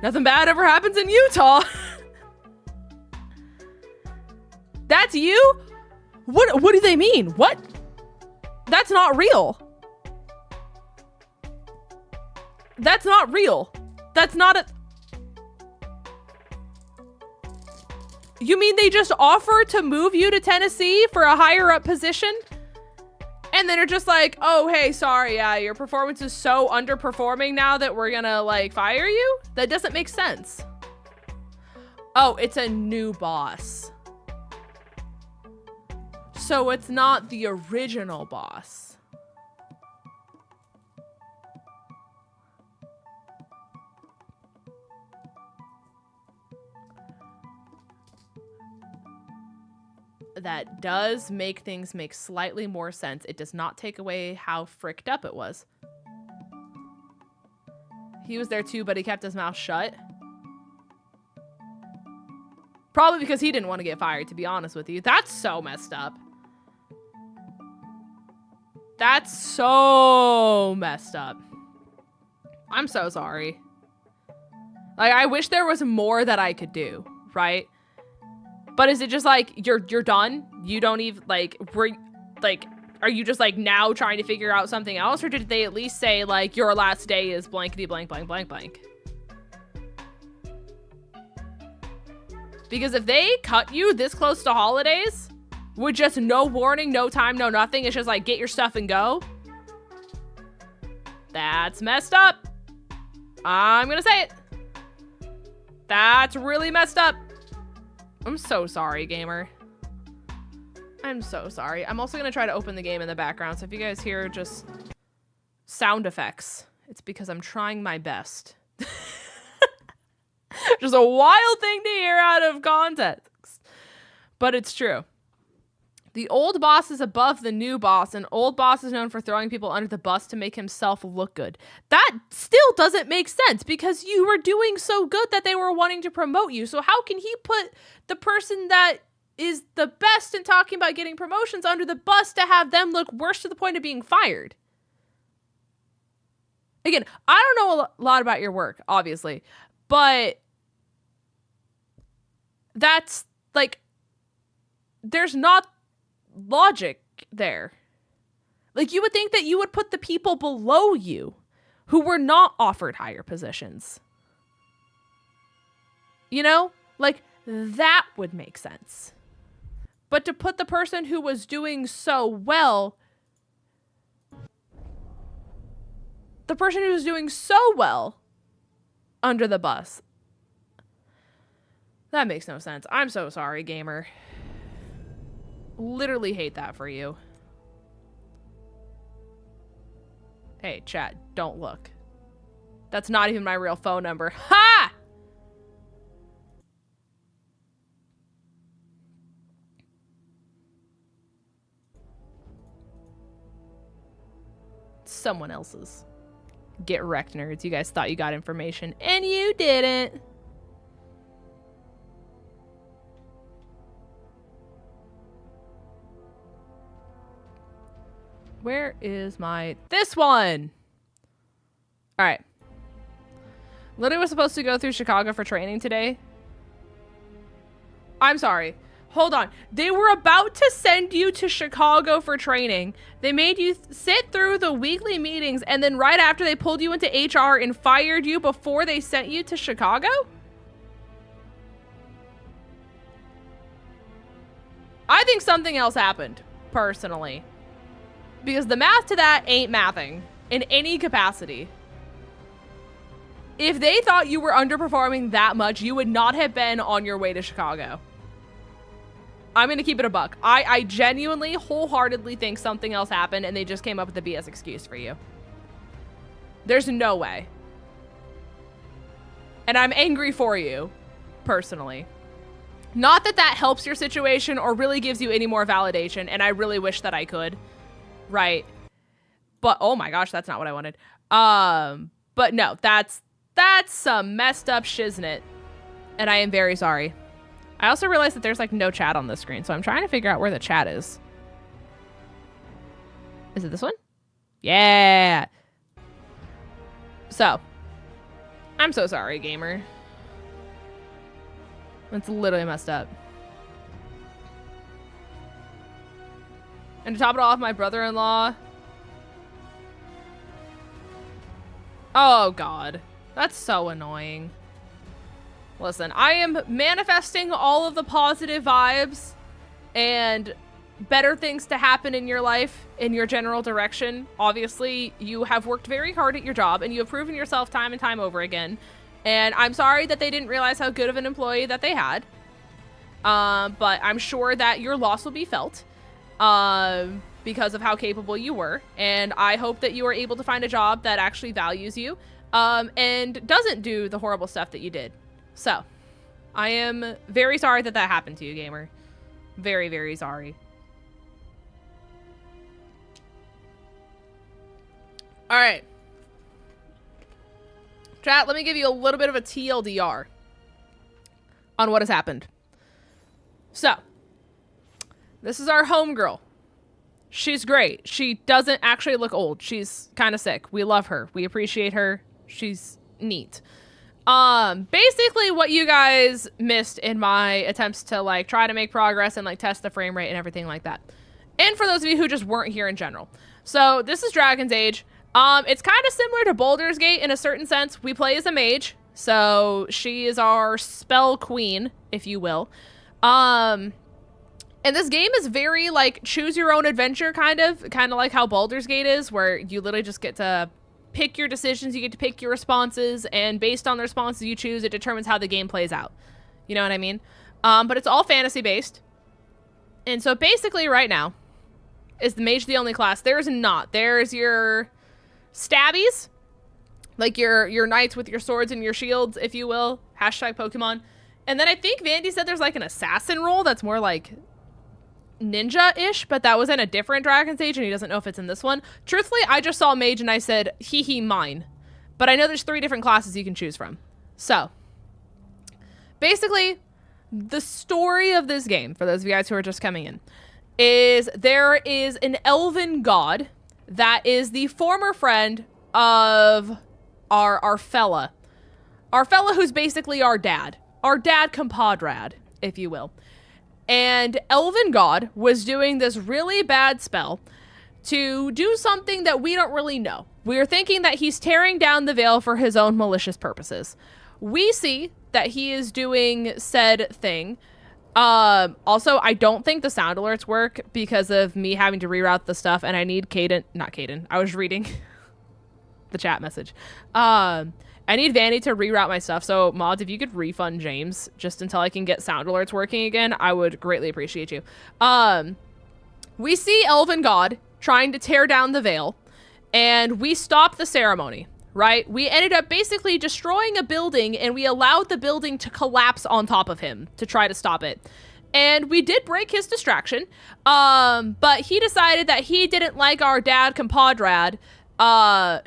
Nothing bad ever happens in Utah. That's you? What do they mean? What? That's not real. That's not real. That's not a... You mean they just offered to move you to Tennessee for a higher up position? And then they're just like, oh, hey, sorry, yeah, your performance is so underperforming now that we're gonna fire you? That doesn't make sense. Oh, it's a new boss. So it's not the original boss. that does make things make slightly more sense. It does not take away how fricked up it was. He was there too, but he kept his mouth shut. Probably because he didn't want to get fired, to be honest with you. That's so messed up. That's so messed up. I'm so sorry. Like, I wish there was more that I could do, right? But is it just like, you're done? You don't even, like, are you just, like, now trying to figure out something else? Or did they at least say, like, your last day is blankety blank blank blank blank? Because if they cut you this close to holidays, with just no warning, no time, no nothing, it's just like, get your stuff and go. That's messed up. I'm gonna say it. That's really messed up. I'm so sorry, gamer. I'm so sorry. I'm also gonna try to open the game in the background, so if you guys hear just sound effects, it's because I'm trying my best. Just a wild thing to hear out of context. But it's true. The old boss is above the new boss, and old boss is known for throwing people under the bus to make himself look good. That still doesn't make sense because you were doing so good that they were wanting to promote you. So how can he put the person that is the best in talking about getting promotions under the bus to have them look worse to the point of being fired? Again, I don't know a lot about your work, obviously, but that's like, there's not logic there. Like, you would think that you would put the people below you who were not offered higher positions. You know, like, that would make sense. But to put the person who was doing so well, the person who was doing so well under the bus, that makes no sense. I'm so sorry, gamer. Literally hate that for you. Hey, chat, don't look. That's not even my real phone number. Ha! Someone else's. Get wrecked, nerds. You guys thought you got information, and you didn't. Where is this one? All right. Lily was supposed to go through Chicago for training today. I'm sorry. Hold on. They were about to send you to Chicago for training. They made you sit through the weekly meetings, and then right after they pulled you into HR and fired you before they sent you to Chicago? I think something else happened, personally. Because the math to that ain't mathing in any capacity. If they thought you were underperforming that much, you would not have been on your way to Chicago. I'm going to keep it a buck. I genuinely, wholeheartedly think something else happened and they just came up with a BS excuse for you. There's no way. And I'm angry for you, personally. Not that that helps your situation or really gives you any more validation, and I really wish that I could. Right. But oh my gosh, that's not what I wanted. But no, that's some messed up shiznit. And I am very sorry. I also realized that there's like no chat on this screen, so I'm trying to figure out where the chat is. Is it this one? Yeah. So, I'm so sorry, gamer. It's literally messed up. And to top it off, my brother-in-law. Oh, God. That's so annoying. Listen, I am manifesting all of the positive vibes and better things to happen in your life, in your general direction. Obviously, you have worked very hard at your job, and you have proven yourself time and time over again. And I'm sorry that they didn't realize how good of an employee that they had. But I'm sure that your loss will be felt. Because of how capable you were, and I hope that you are able to find a job that actually values you, and doesn't do the horrible stuff that you did. So, I am very sorry that that happened to you, gamer. Very, very sorry. All right. Chat, let me give you a little bit of a TLDR on what has happened. So, this is our homegirl. She's great. She doesn't actually look old. She's kind of sick. We love her. We appreciate her. She's neat. Basically what you guys missed in my attempts to like try to make progress and like test the frame rate and everything like that. And for those of you who just weren't here in general. So this is Dragon's Age. It's kind of similar to Baldur's Gate in a certain sense. We play as a mage. So she is our spell queen, if you will. And this game is very like choose your own adventure kind of like how Baldur's Gate is, where you literally just get to pick your decisions, you get to pick your responses, and based on the responses you choose, it determines how the game plays out. You know what I mean? But it's all fantasy based. And so basically right now, is the mage the only class? There's not. There's your stabbies, like your knights with your swords and your shields, if you will. Hashtag Pokemon. And then I think Vandy said there's like an assassin role that's more like ninja-ish, but that was in a different Dragon's Age, and he doesn't know if it's in this one. Truthfully, I just saw mage and I said, hee mine. But I know there's 3 different classes you can choose from. So, basically, the story of this game, for those of you guys who are just coming in, is there is an elven god that is the former friend of our fella. Our fella who's basically our dad. Our dad compadre, if you will. And Elven God was doing this really bad spell to do something that we don't really know. We're thinking that he's tearing down the veil for his own malicious purposes. We see that he is doing said thing. Also, I don't think the sound alerts work because of me having to reroute the stuff, and I need not Caden. I was reading the chat message. I need Vanny to reroute my stuff, so mods, if you could refund James just until I can get sound alerts working again, I would greatly appreciate you. We see Elven God trying to tear down the veil, and we stop the ceremony, right? We ended up basically destroying a building, and we allowed the building to collapse on top of him to try to stop it. And we did break his distraction, but he decided that he didn't like our dad compadre,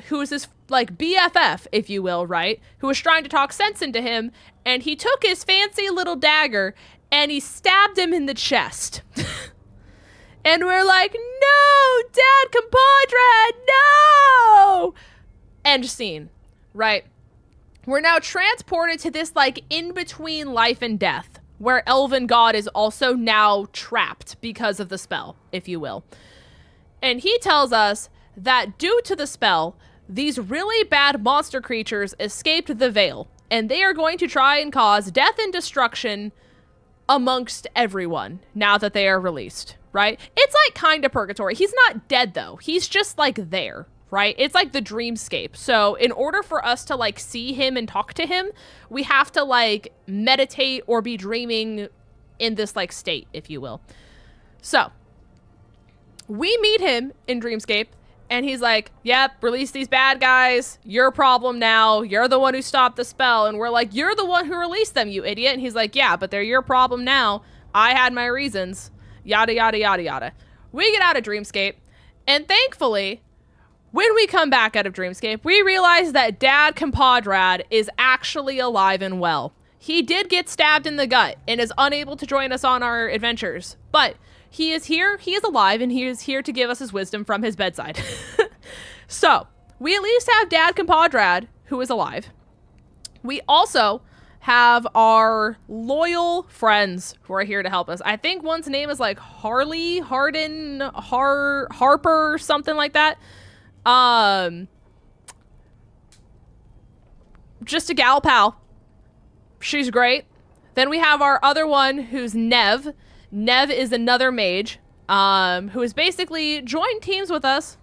who is his like BFF, if you will, right? Who was trying to talk sense into him, and he took his fancy little dagger and he stabbed him in the chest. And we're like, no, dad compadre, no! End scene, right? We're now transported to this like in between life and death, where Elven God is also now trapped because of the spell, if you will. And he tells us that due to the spell, these really bad monster creatures escaped the veil, and they are going to try and cause death and destruction amongst everyone now that they are released, right? It's like kind of purgatory. He's not dead, though. He's just, like, there, right? It's like the dreamscape. So in order for us to, like, see him and talk to him, we have to, like, meditate or be dreaming in this, like, state, if you will. So we meet him in Dreamscape, and he's like, yep, release these bad guys. Your problem now. You're the one who stopped the spell. And we're like, you're the one who released them, you idiot. And he's like, yeah, but they're your problem now. I had my reasons. Yada, yada, yada, yada. We get out of Dreamscape. And thankfully, when we come back out of Dreamscape, we realize that Dad Compadre is actually alive and well. He did get stabbed in the gut and is unable to join us on our adventures. But he is here, he is alive, and he is here to give us his wisdom from his bedside. So, we at least have Dad Compadre, who is alive. We also have our loyal friends who are here to help us. I think one's name is like Harley, Harper, something like that. Just a gal pal. She's great. Then we have our other one who's Nev. Nev is another mage, who has basically joined teams with us.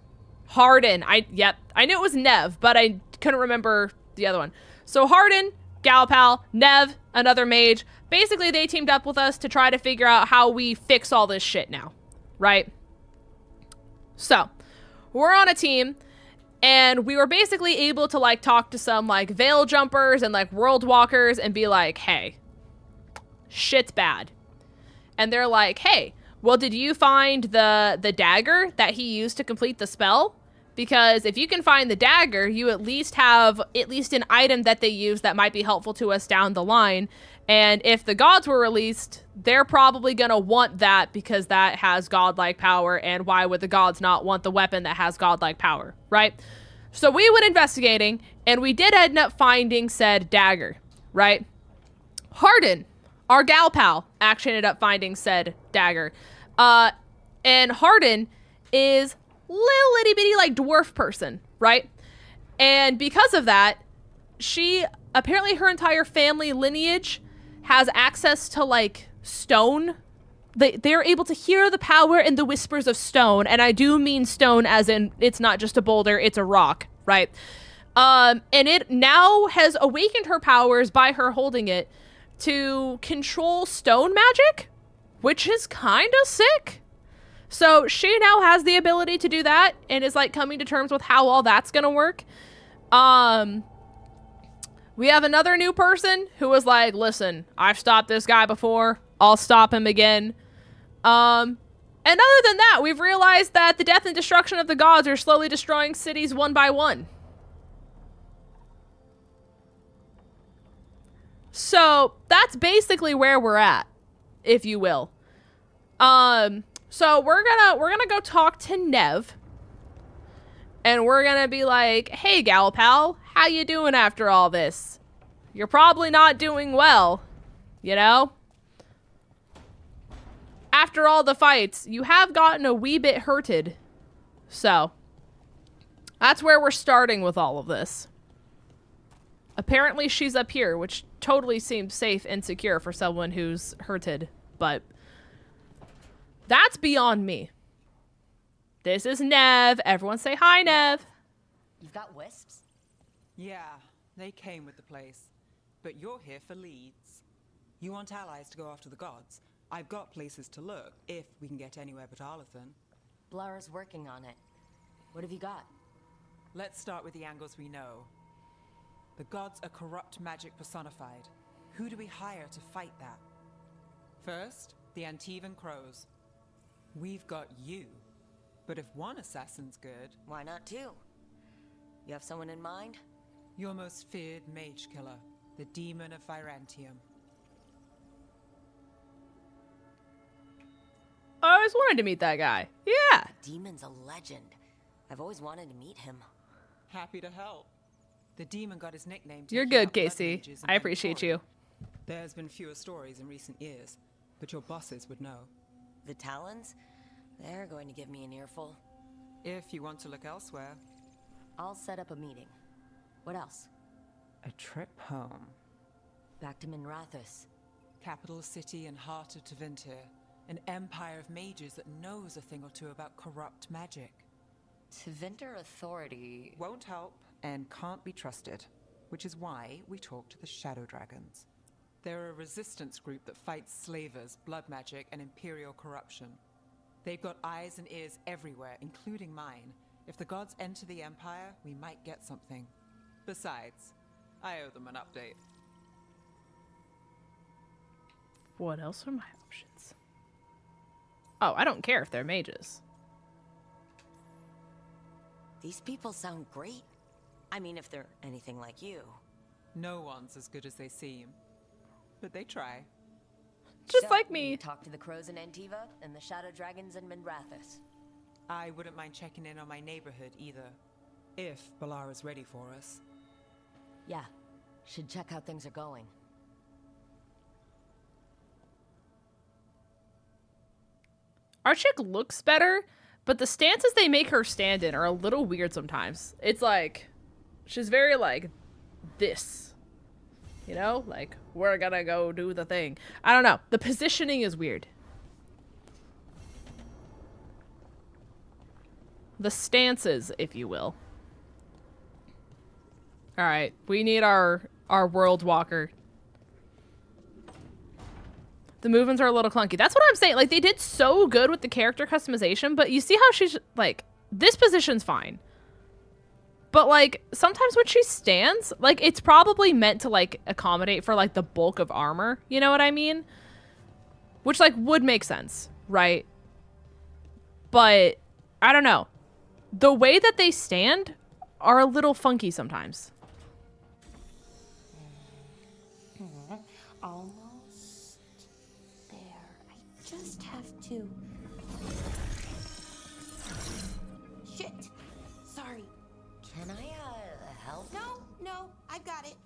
Harden. I knew it was Nev, but I couldn't remember the other one. So Harden, gal pal, Nev, another mage. Basically, they teamed up with us to try to figure out how we fix all this shit now, right? So, we're on a team, and we were basically able to, like, talk to some, like, veil jumpers and, like, world walkers and be like, hey, shit's bad. And they're like, hey, well, did you find the dagger that he used to complete the spell? Because if you can find the dagger, you at least have an item that they use that might be helpful to us down the line. And if the gods were released, they're probably going to want that because that has godlike power. And why would the gods not want the weapon that has godlike power, right? So we went investigating, and we did end up finding said dagger, right? Hardin, our gal pal, actually ended up finding said dagger. And Hardin is little itty bitty like dwarf person, right? And because of that, she apparently her entire family lineage has access to like stone. They're able to hear the power and the whispers of stone, and I do mean stone as in it's not just a boulder, it's a rock, right? And it now has awakened her powers by her holding it to control stone magic, which is kind of sick. So she now has the ability to do that and is like coming to terms with how all that's gonna work. We have another new person who was like, listen, I've stopped this guy before, I'll stop him again. And other than that, we've realized that the death and destruction of the gods are slowly destroying cities one by one. So that's basically where we're at, if you will. So we're gonna go talk to Nev, and we're gonna be like, hey gal pal, how you doing after all this? You're probably not doing well, you know? After all the fights, you have gotten a wee bit hurted. So that's where we're starting with all of this. Apparently she's up here, which totally seems safe and secure for someone who's hurted, but that's beyond me. This is Nev. Everyone say hi, Nev. You've got wisps? Yeah, they came with the place. But you're here for leads. You want allies to go after the gods? I've got places to look, if we can get anywhere but 𝗟𝚘𝚗. Blara's working on it. What have you got? Let's start with the angles we know. The gods are corrupt magic personified. Who do we hire to fight that? First, the 𝗏𝗔𝗔𝗘 crows. We've got you. But if one assassin's good... Why not two? You have someone in mind? Your most feared mage killer, the demon of Virantium. I always wanted to meet that guy. Yeah. The demon's a legend. I've always wanted to meet him. Happy to help. The demon got his nickname. You're good, Casey. I appreciate you. There's been fewer stories in recent years, but your bosses would know. The Talons? They're going to give me an earful. If you want to look elsewhere. I'll set up a meeting. What else? A trip home. Back to Minrathous. Capital city and heart of 𝗏𝗏𝗏. An empire of mages that knows a thing or two about corrupt magic. 𝗏𝗏𝗏 authority... Won't help and can't be trusted, which is why we talk to the Shadow Dragons. They're a resistance group that fights slavers, blood magic, and imperial corruption. They've got eyes and ears everywhere, including mine. If the gods enter the Empire, we might get something. Besides, I owe them an update. What else are my options? Oh, I don't care if they're mages. These people sound great. I mean, if they're anything like you. No one's as good as they seem. But they try. Just So, like me. you talk to the crows in Antiva and the Shadow Dragons in Minrathous. I wouldn't mind checking in on my neighborhood either. If Ballara's ready for us. Yeah, should check how things are going. Our chick looks better, but the stances they make her stand in are a little weird sometimes. It's like, she's very like this. You know, like, we're gonna go do the thing. I don't know. The positioning is weird. The stances, if you will. All right, we need our world walker. The movements are a little clunky. That's what I'm saying. Like, they did so good with the character customization, but you see how she's like, this position's fine. But, like, sometimes when she stands, like, it's probably meant to, like, accommodate for, like, the bulk of armor. You know what I mean? Which, like, would make sense, right? But, I don't know. The way that they stand are a little funky sometimes. Almost there. I just have to... Shit! Sorry. Can I, help? No, I've got it.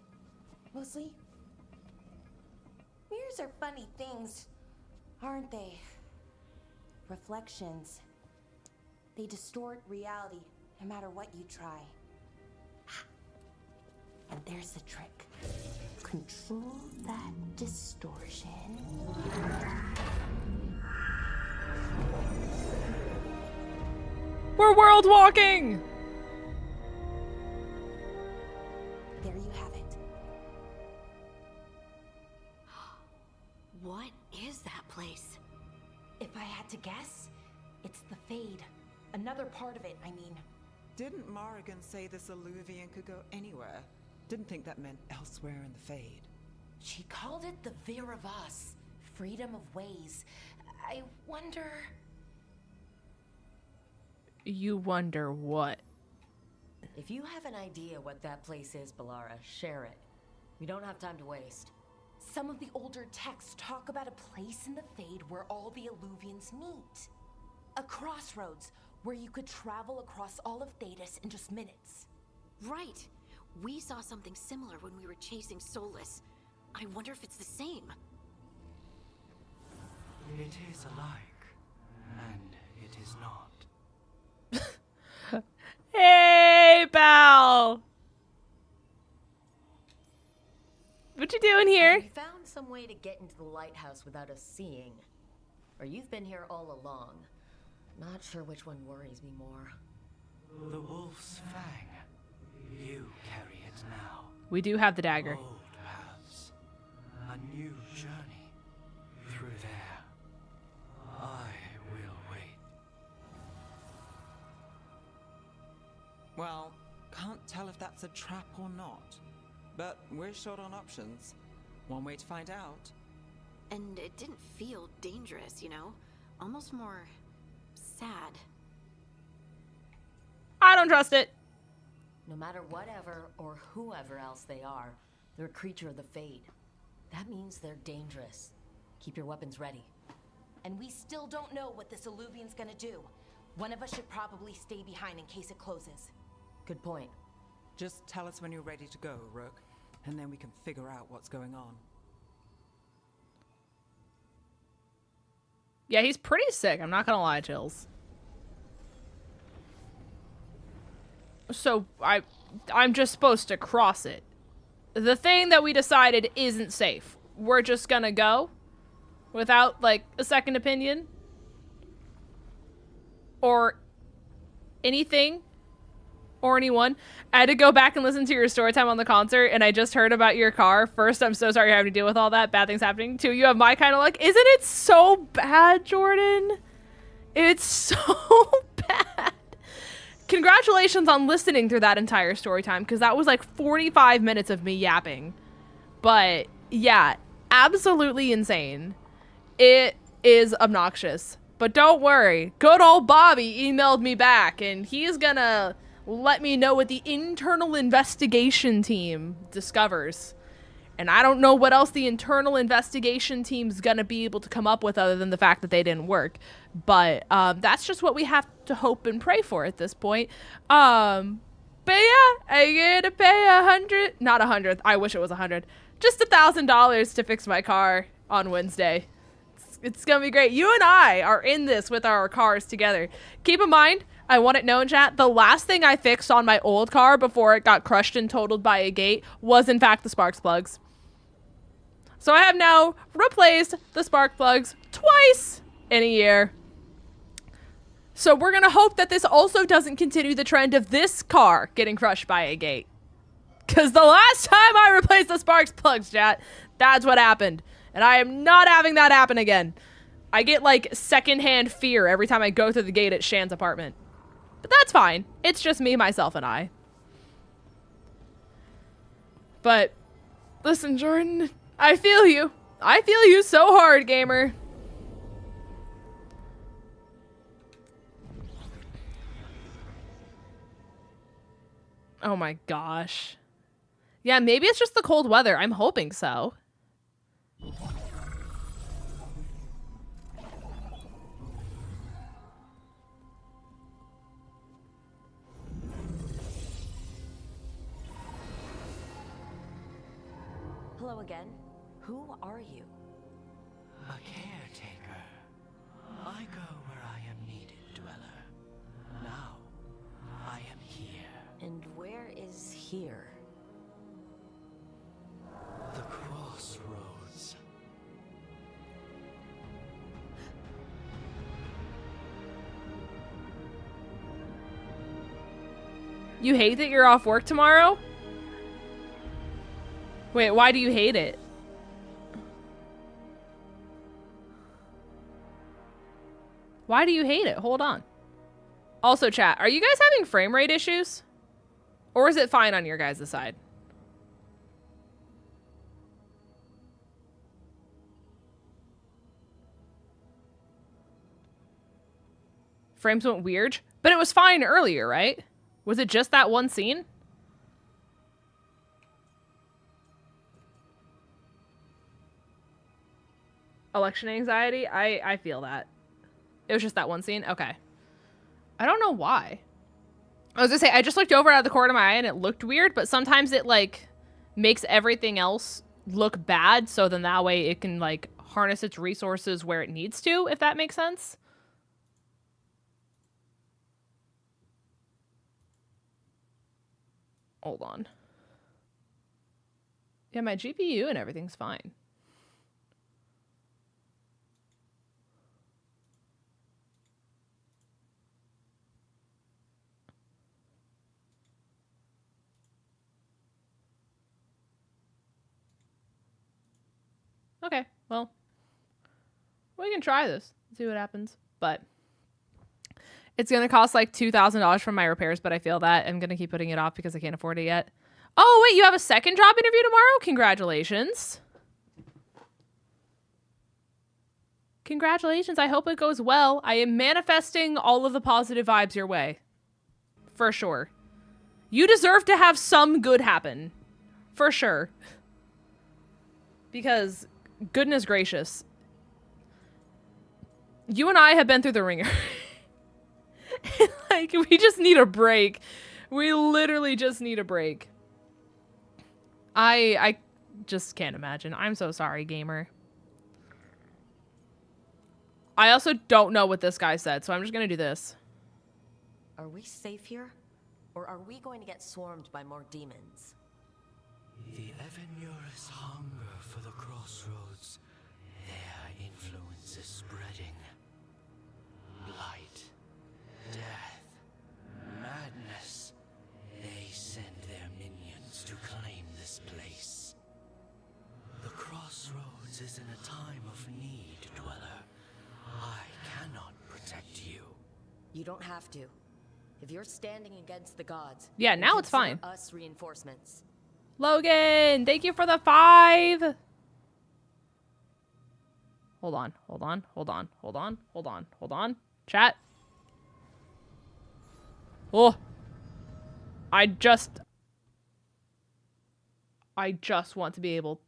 Mostly. Mirrors are funny things, aren't they? Reflections. They distort reality, no matter what you try. And there's the trick. Control that distortion. We're world walking! There you have it. What is that place? If I had to guess, it's the Fade. Another part of it, I mean. Didn't Morrigan say this illuvian could go anywhere? Didn't think that meant elsewhere in the Fade. She called it the 𝗕𝗓𝗏, freedom of ways. I wonder... You wonder what? If you have an idea what that place is, Bellara, share it. We don't have time to waste. Some of the older texts talk about a place in the Fade where all the Illuvians meet. A crossroads where you could travel across all of Thedas in just minutes. Right. We saw something similar when we were chasing Solus. I wonder if it's the same. It is alike, and it is not. Hey, pal! What you doing here? We found some way to get into the lighthouse without us seeing. Or you've been here all along. Not sure which one worries me more. The wolf's fang. You carry it now. We do have the dagger. Old paths. A new journey. Through there. I will wait. Well, can't tell if that's a trap or not. But we're short on options. One way to find out. And it didn't feel dangerous, you know? Almost more sad. I don't trust it. No matter whatever or whoever else they are, they're a creature of the Fade. That means they're dangerous. Keep your weapons ready. And we still don't know what this Illuvian's gonna do. One of us should probably stay behind in case it closes. Good point. Just tell us when you're ready to go, Rook, and then we can figure out what's going on. Yeah, he's pretty sick. I'm not gonna lie, Chills. So I'm just supposed to cross it. The thing that we decided isn't safe. We're just gonna go without, like, a second opinion or anything or anyone. I had to go back and listen to your story time on the concert, and I just heard about your car. First, I'm so sorry you're having to deal with all that. Bad things happening. Two, you have my kind of luck. Isn't it so bad, Jordan? It's so bad. Congratulations on listening through that entire story time, because that was like 45 minutes of me yapping. But yeah, absolutely insane. It is obnoxious. But don't worry, good old Bobby emailed me back, and he's gonna let me know what the internal investigation team discovers. And I don't know what else the internal investigation team's gonna be able to come up with other than the fact that they didn't work. But that's just what we have to hope and pray for at this point. But yeah, I gotta pay not 100, I wish it was 100, just $1,000 to fix my car on Wednesday. It's gonna be great. You and I are in this with our cars together. Keep in mind, I want it known, chat, the last thing I fixed on my old car before it got crushed and totaled by a gate was in fact the spark plugs. So I have now replaced the spark plugs twice in a year. So we're gonna hope that this also doesn't continue the trend of this car getting crushed by a gate. Cause the last time I replaced the spark plugs, chat, that's what happened. And I am not having that happen again. I get like secondhand fear every time I go through the gate at Shan's apartment. But that's fine. It's just me, myself, and I. But listen, Jordan, I feel you. I feel you so hard, gamer. Oh my gosh. Yeah, maybe it's just the cold weather. I'm hoping so. Hello again. Who are you? A caretaker. I go where I am needed, dweller. Now, I am here. And where is here? The crossroads. You hate that you're off work tomorrow? Wait, why do you hate it? Why do you hate it? Hold on. Also, chat, are you guys having frame rate issues? Or is it fine on your guys' side? Frames went weird? But it was fine earlier, right? Was it just that one scene? Election anxiety? I feel that. It was just that one scene? Okay. I don't know why. I was gonna say, I just looked over out of the corner of my eye and it looked weird, but sometimes it, like, makes everything else look bad, so then that way it can, like, harness its resources where it needs to, if that makes sense. Hold on. Yeah, my GPU and everything's fine. Okay, well, we can try this, see what happens. But it's going to cost like $2,000 for my repairs, but I feel that I'm going to keep putting it off because I can't afford it yet. Oh, wait, you have a second job interview tomorrow? Congratulations. Congratulations. I hope it goes well. I am manifesting all of the positive vibes your way. For sure. You deserve to have some good happen. For sure. Because, goodness gracious, you and I have been through the ringer. Like, we just need a break. We literally just need a break. I just can't imagine. I'm so sorry, gamer. I also don't know what this guy said, so I'm just gonna do this. Are we safe here? Or are we going to get swarmed by more demons? The Evanurus hunger for the crossroads. Their influence is spreading. Blight, death, madness. They send their minions to claim this place. The crossroads is in a time of need, dweller. I cannot protect you. You don't have to. If you're standing against the gods, Yeah, now it's fine. Us reinforcements. Logan, thank you for the 5. Hold on, hold on, hold on, hold on, hold on, hold on. Chat. Oh. I just want to be able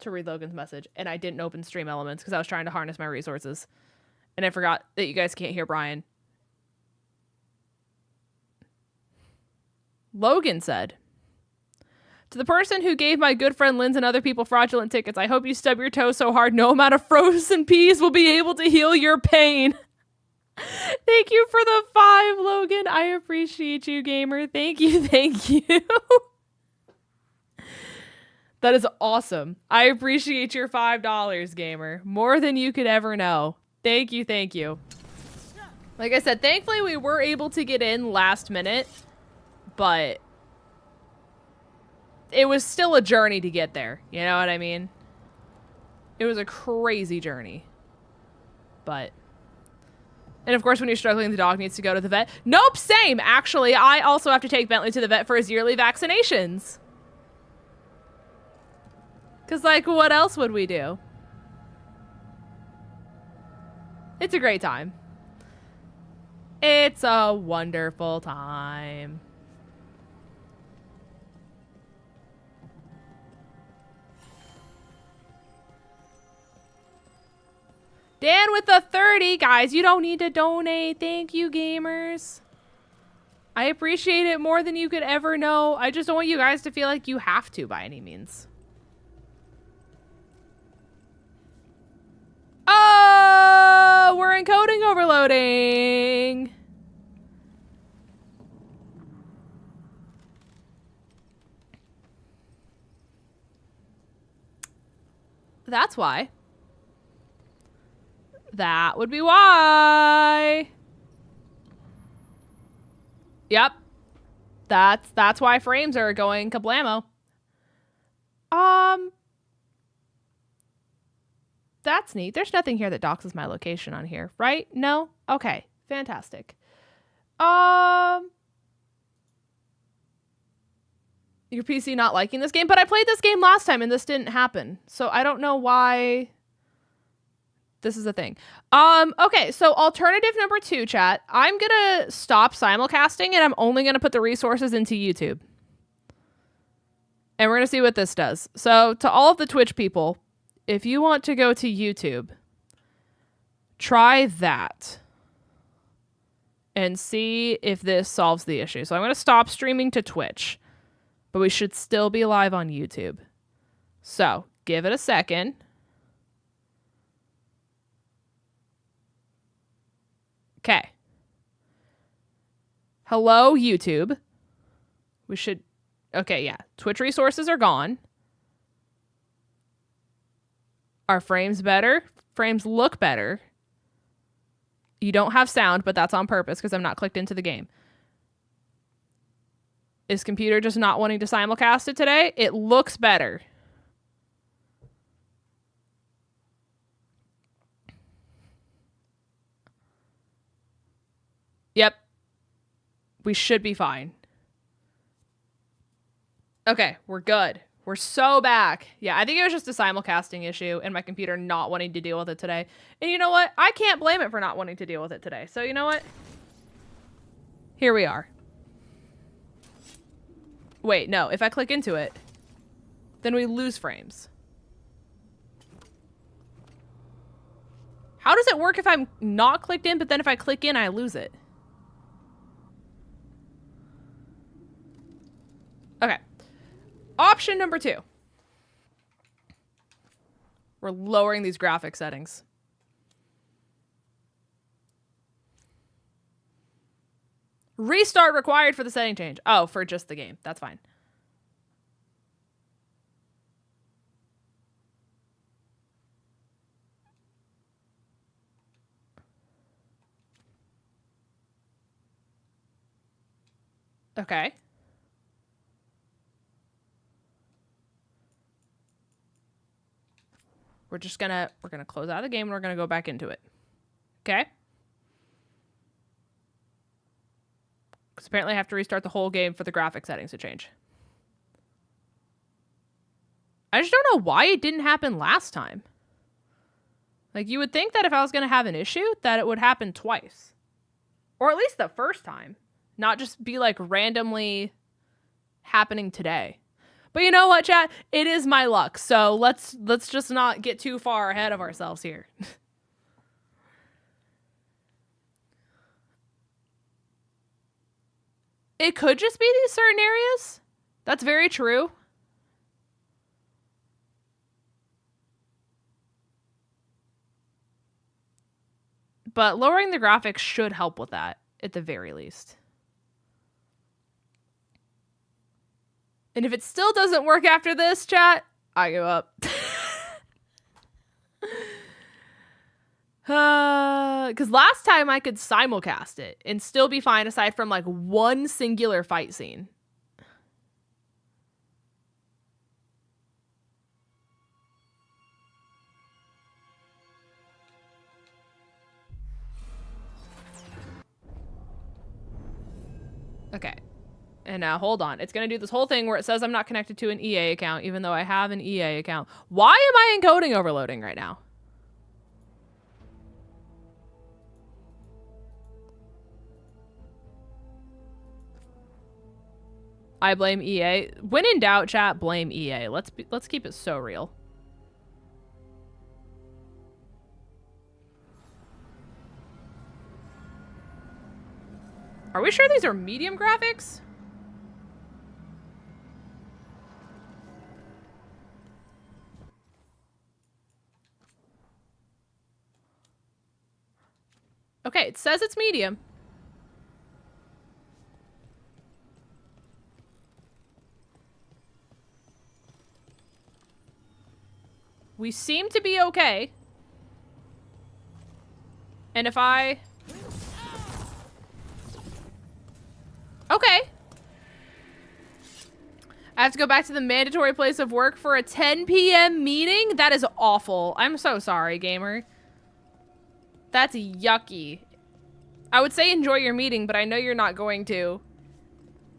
to read Logan's message, and I didn't open Stream Elements because I was trying to harness my resources. And I forgot that you guys can't hear Brian. Logan said, to the person who gave my good friend Linz and other people fraudulent tickets, I hope you stub your toe so hard no amount of frozen peas will be able to heal your pain. Thank you for the 5, Logan. I appreciate you, gamer. Thank you, thank you. That is awesome. I appreciate your $5, gamer. More than you could ever know. Thank you, thank you. Like I said, thankfully we were able to get in last minute, but it was still a journey to get there. You know what I mean? It was a crazy journey. But, and of course when you're struggling, the dog needs to go to the vet. Nope, same. Actually, I also have to take Bentley to the vet for his yearly vaccinations. Because, like, what else would we do? It's a great time. It's a wonderful time. Dan with the 30. Guys, you don't need to donate. Thank you, gamers. I appreciate it more than you could ever know. I just don't want you guys to feel like you have to by any means. Oh, we're encoding overloading. That's why. That would be why. Yep. That's why frames are going kablamo. That's neat. There's nothing here that doxes my location on here, right? No? Okay. Fantastic. Your PC not liking this game, but I played this game last time and this didn't happen. So I don't know why this is a thing. Okay, so alternative number 2, chat. I'm gonna stop simulcasting and I'm only gonna put the resources into YouTube. And we're gonna see what this does. So to all of the Twitch people, if you want to go to YouTube, try that and see if this solves the issue. So I'm gonna stop streaming to Twitch, but we should still be live on YouTube. So give it a second. Okay. Hello, YouTube. We should... Okay, yeah. Twitch resources are gone. Are frames better? Frames look better. You don't have sound, but that's on purpose because I'm not clicked into the game. Is computer just not wanting to simulcast it today? It looks better. Yep. We should be fine. Okay, we're good. We're so back. Yeah, I think it was just a simulcasting issue and my computer not wanting to deal with it today. And you know what? I can't blame it for not wanting to deal with it today. So you know what? Here we are. Wait, no. If I click into it, then we lose frames. How does it work if I'm not clicked in, but then if I click in, I lose it? Okay. Option number 2. We're lowering these graphic settings. Restart required for the setting change. Oh, for just the game. That's fine. Okay. We're gonna close out of the game and we're gonna go back into it. Okay? Because apparently I have to restart the whole game for the graphic settings to change. I just don't know why it didn't happen last time. Like, you would think that if I was gonna have an issue, that it would happen twice. Or at least the first time. Not just be like randomly happening today. But you know what, chat? It is my luck. So let's just not get too far ahead of ourselves here. It could just be these certain areas. That's very true. But lowering the graphics should help with that, at the very least. And if it still doesn't work after this, chat, I give up. Because last time I could simulcast it and still be fine aside from like one singular fight scene. Okay. And now, hold on. It's going to do this whole thing where it says I'm not connected to an EA account, even though I have an EA account. Why am I encoding overloading right now? I blame EA. When in doubt, chat, blame EA. Let's keep it so real. Are we sure these are medium graphics? Okay, it says it's medium. We seem to be okay. And if I... Okay. I have to go back to the mandatory place of work for a 10 p.m. meeting? That is awful. I'm so sorry, gamer. That's yucky. I would say enjoy your meeting, but I know you're not going to.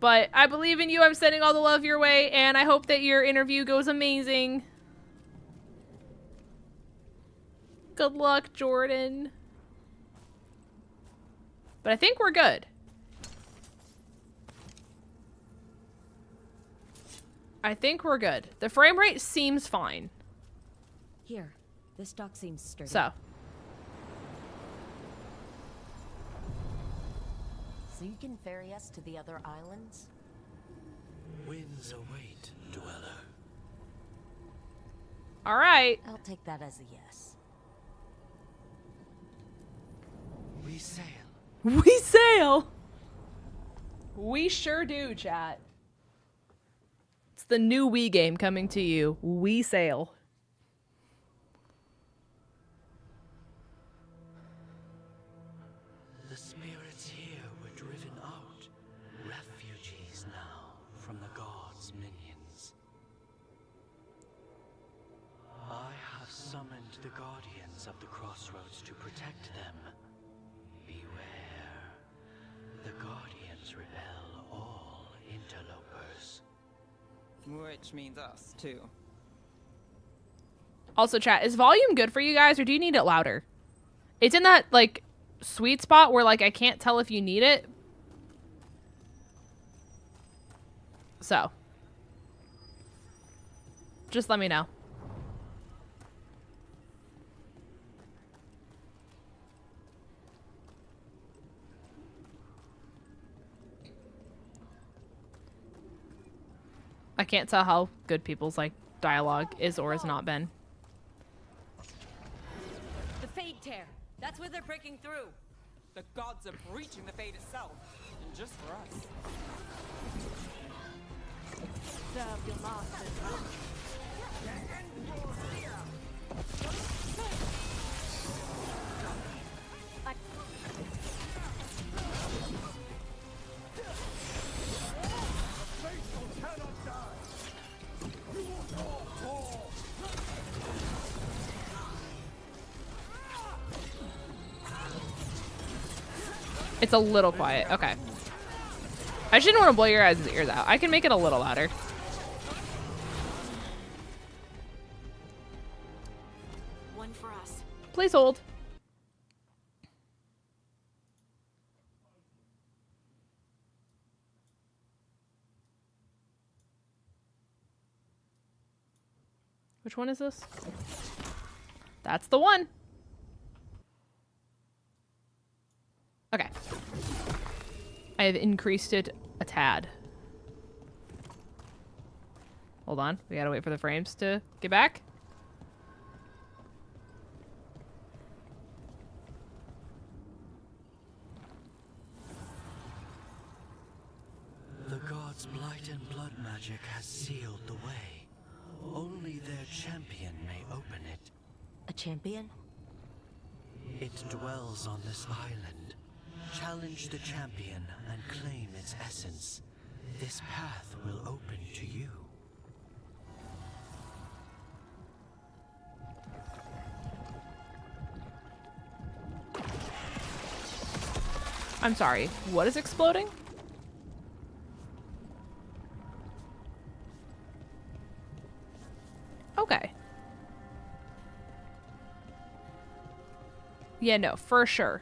But I believe in you. I'm sending all the love your way, and I hope that your interview goes amazing. Good luck, Jordan. But I think we're good. I think we're good. The frame rate seems fine. Here, this dock seems sturdy. So you can ferry us to the other islands? Winds await, dweller. all right. I'll take that as a yes. We sail. We sail. We sure do, chat. It's the new Wii game coming to you. We sail. The spirits here were driven out, refugees now from the gods' minions. I have summoned the guardians of the crossroads to protect them. Beware. The guardians repel all interlopers. Which means us, too. Also, chat, is volume good for you guys, or do you need it louder? It's in that, like, sweet spot where, like, I can't tell if you need it. So. Just let me know. I can't tell how good people's, like, dialogue is or has not been. The Fade Tear. That's where they're breaking through. The gods are breaching the fate itself, and just for us. Serve your masters. It's a little quiet. Okay. I just didn't want to blow your guys' ears out. I can make it a little louder. One for us. Please hold. Which one is this? That's the one. Okay. I have increased it a tad. Hold on. We gotta wait for the frames to get back. The gods' blight and blood magic has sealed the way. Only their champion may open it. A champion? It dwells on this island. Challenge the champion and claim its essence. This path will open to you. I'm sorry. What is exploding? Okay. Yeah, no, for sure.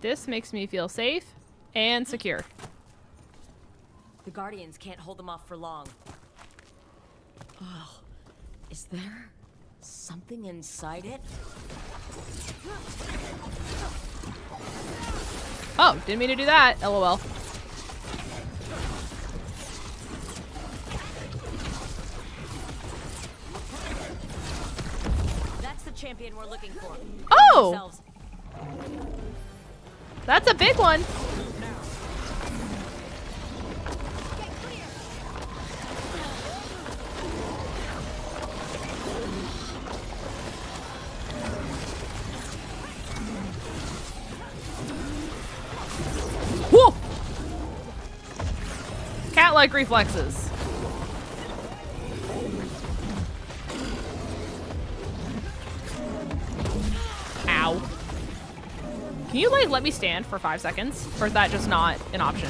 This makes me feel safe and secure. The Guardians can't hold them off for long. Is there something inside it? Oh, didn't mean to do that. LOL. That's the champion we're looking for. Oh! That's a big one. Whoa! Cat-like reflexes. Ow. Can you, like, let me stand for 5 seconds? Or is that just not an option?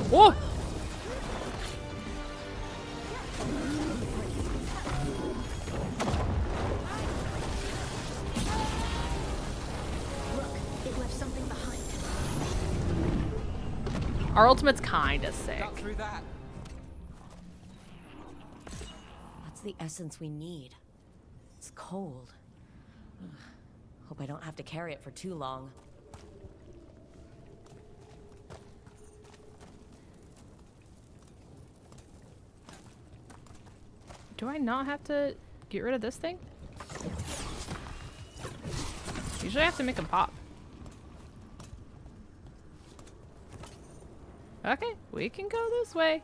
Whoa! It left something behind. Our ultimate's kinda sick. Got through that. That's the essence we need. It's cold. Ugh. Hope I don't have to carry it for too long. Do I not have to get rid of this thing? Usually I have to make them pop. Okay, we can go this way.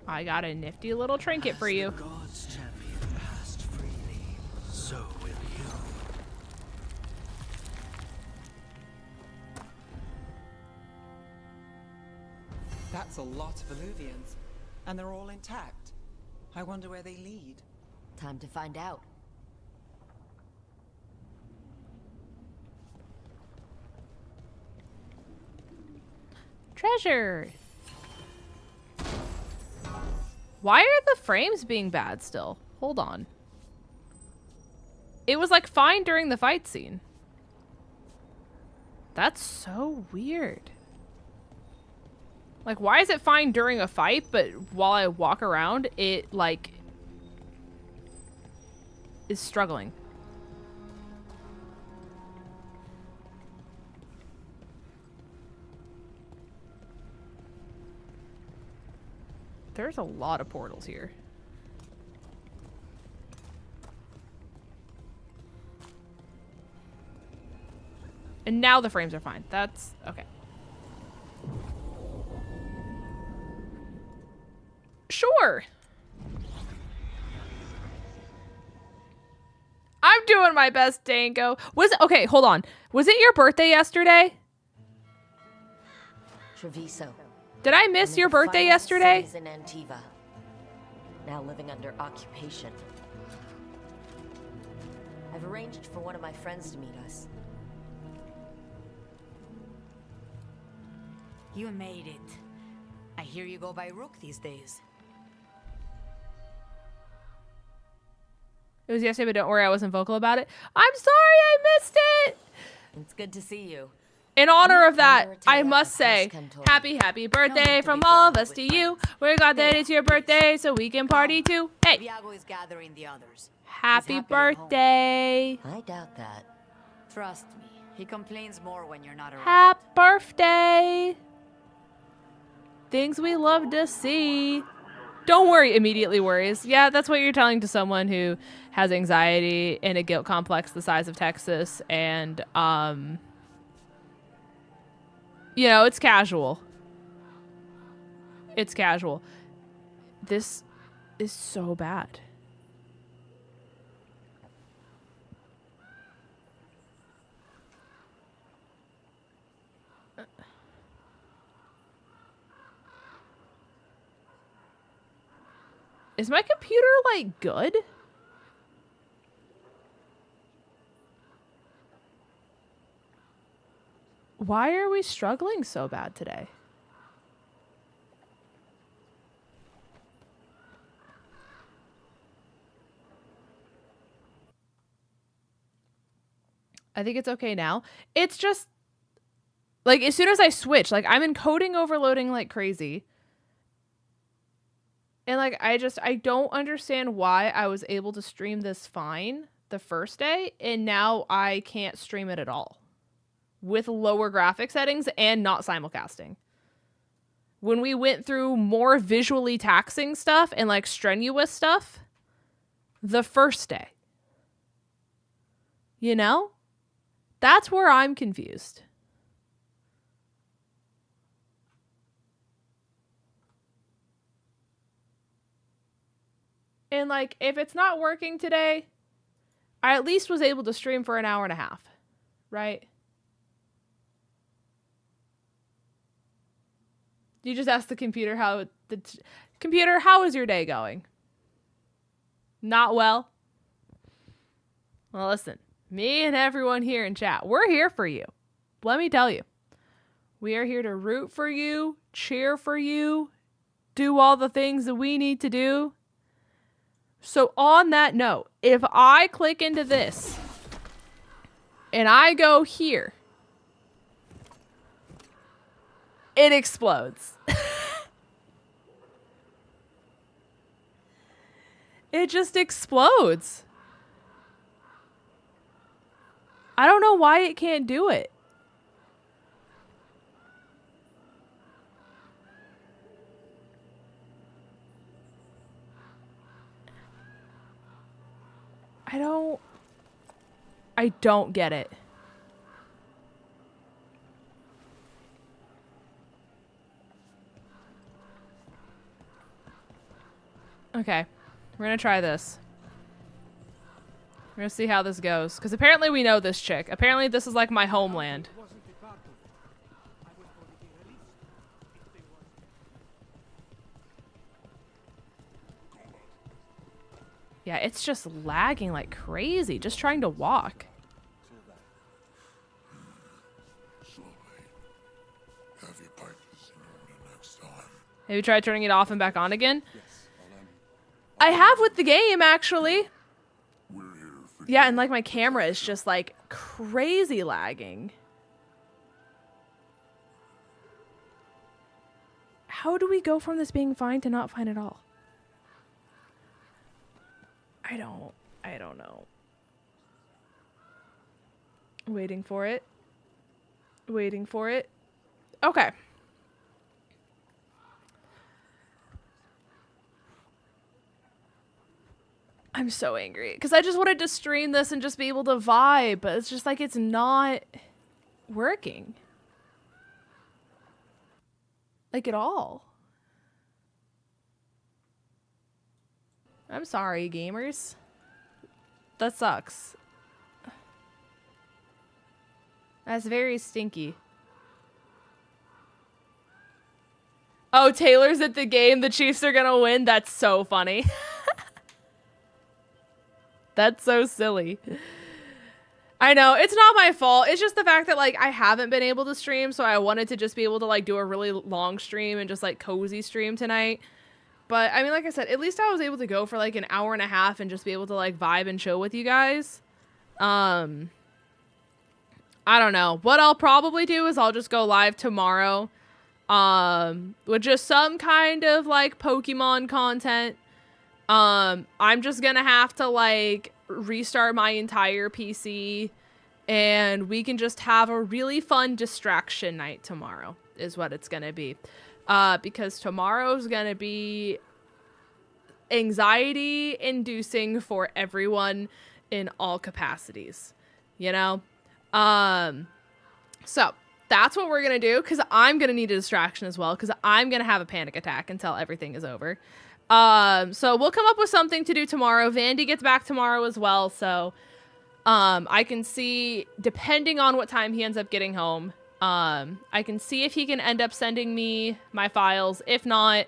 I got a nifty little trinket for you. As the gods' champion passed freely, so will you. That's a lot of Illuvians. And they're all intact. I wonder where they lead. Time to find out. Treasure! Why are the frames being bad still? Hold on. It was like fine during the fight scene. That's so weird. Like, why is it fine during a fight, but while I walk around, it, like, is struggling? There's a lot of portals here. And now the frames are fine. That's okay. Sure. I'm doing my best, Dango. Was it okay, hold on. Was it your birthday yesterday? Treviso. Did I miss your birthday yesterday? In Antiva. Now living under occupation. I've arranged for one of my friends to meet us. You made it. I hear you go by Rook these days. It was yesterday, but don't worry, I wasn't vocal about it. I'm sorry I missed it! It's good to see you. In honor of that, I must say, happy birthday from all of us to you. We're glad that it's your birthday, so we can party too. Hey, Viago is gathering the others. happy He's happy at home. birthday. I doubt that. Trust me, he complains more when you're not around. Happy birthday. Things we love to see. Don't worry, immediately worries. Yeah, that's what you're telling to someone who has anxiety and a guilt complex the size of Texas and, You know, it's casual. It's casual. This is so bad. Is my computer, like, good? Why are we struggling so bad today? I think it's okay now. It's just, like, as soon as I switch, like, I'm encoding overloading like crazy. And, like, I don't understand why I was able to stream this fine the first day, and now I can't stream it at all. With lower graphic settings and not simulcasting. When we went through more visually taxing stuff and, like, strenuous stuff the first day. You know? That's where I'm confused. And, like, if it's not working today, I at least was able to stream for an hour and a half, right? You just ask the computer how is your day going? Not well? Well, listen, me and everyone here in chat, we're here for you. Let me tell you. We are here to root for you, cheer for you, do all the things that we need to do. So on that note, if I click into this and I go here, it explodes. It just explodes. I don't know why it can't do it. I don't get it. Okay, we're gonna try this. We're gonna see how this goes. Because apparently we know this chick. Apparently this is like my homeland. Yeah, it's just lagging like crazy. Just trying to walk. Have you tried turning it off and back on again? I have with the game, actually. Yeah, and like my camera is just like crazy lagging. How do we go from this being fine to not fine at all? I don't know. Waiting for it. Waiting for it. Okay. I'm so angry because I just wanted to stream this and just be able to vibe, but it's just like it's not working. Like at all. I'm sorry, gamers. That sucks. That's very stinky. Oh, Taylor's at the game. The Chiefs are gonna win. That's so funny. That's so silly. I know, it's not my fault. It's just the fact that, like, I haven't been able to stream, so I wanted to just be able to, like, do a really long stream and just, like, cozy stream tonight. But, I mean, like I said, at least I was able to go for, like, an hour and a half and just be able to, like, vibe and chill with you guys. I don't know. What I'll probably do is I'll just go live tomorrow with just some kind of, like, Pokemon content. I'm just gonna have to, like, restart my entire PC and we can just have a really fun distraction night tomorrow is what it's gonna be. Because tomorrow's gonna be anxiety inducing for everyone in all capacities, you know? So that's what we're going to do, because I'm going to need a distraction as well, because I'm going to have a panic attack until everything is over. So we'll come up with something to do tomorrow. Vandy gets back tomorrow as well, so I can see, depending on what time he ends up getting home, I can see if he can end up sending me my files. If not,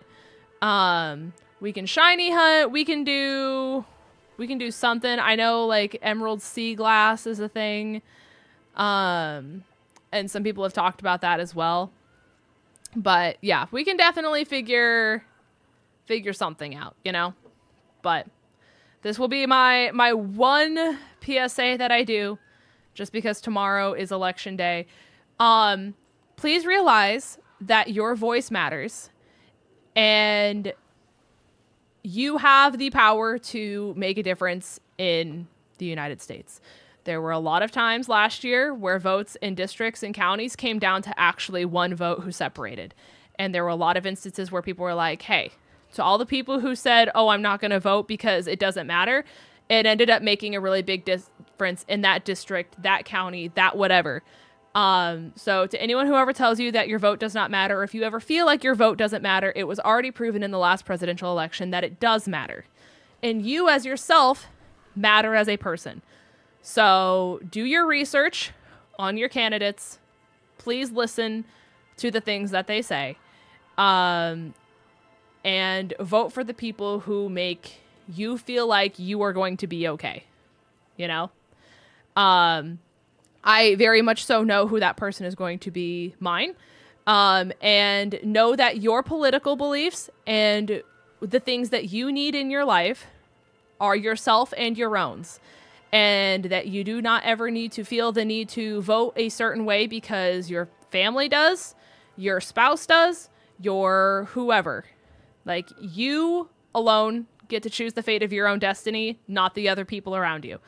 we can shiny hunt. We can do something. I know like emerald sea glass is a thing. And some people have talked about that as well. But yeah, we can definitely figure something out, you know? But this will be my one PSA that I do, just because tomorrow is election day. Please realize that your voice matters, and you have the power to make a difference in the United States. There were a lot of times last year where votes in districts and counties came down to actually one vote who separated. And there were a lot of instances where people were like, hey, to all the people who said, oh, I'm not going to vote because it doesn't matter, it ended up making a really big difference in that district, that county, that whatever. So to anyone who ever tells you that your vote does not matter, or if you ever feel like your vote doesn't matter, it was already proven in the last presidential election that it does matter. And you as yourself matter as a person. So do your research on your candidates. Please listen to the things that they say. And vote for the people who make you feel like you are going to be okay. You know? I very much so know who that person is going to be mine. And know that your political beliefs and the things that you need in your life are yourself and your owns. And that you do not ever need to feel the need to vote a certain way because your family does, your spouse does, your whoever. Like, you alone get to choose the fate of your own destiny, not the other people around you.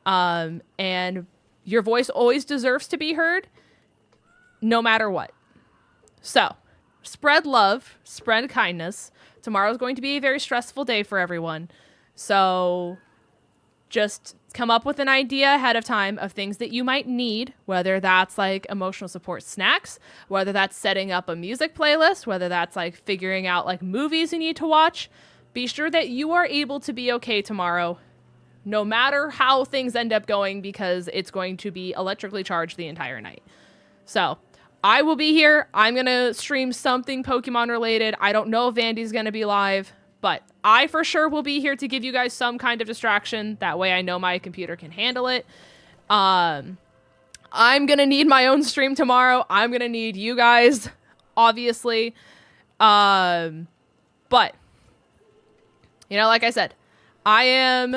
And your voice always deserves to be heard, no matter what. So, spread love, spread kindness. Tomorrow's going to be a very stressful day for everyone. So, just come up with an idea ahead of time of things that you might need, whether that's like emotional support snacks, whether that's setting up a music playlist, whether that's like figuring out like movies you need to watch. Be sure that you are able to be okay tomorrow, no matter how things end up going, because it's going to be electrically charged the entire night. So I will be here. I'm going to stream something Pokemon related. I don't know if Vandy's going to be live, but I for sure will be here to give you guys some kind of distraction. That way I know my computer can handle it. I'm going to need my own stream tomorrow. I'm going to need you guys, obviously. But, you know, like I said, I am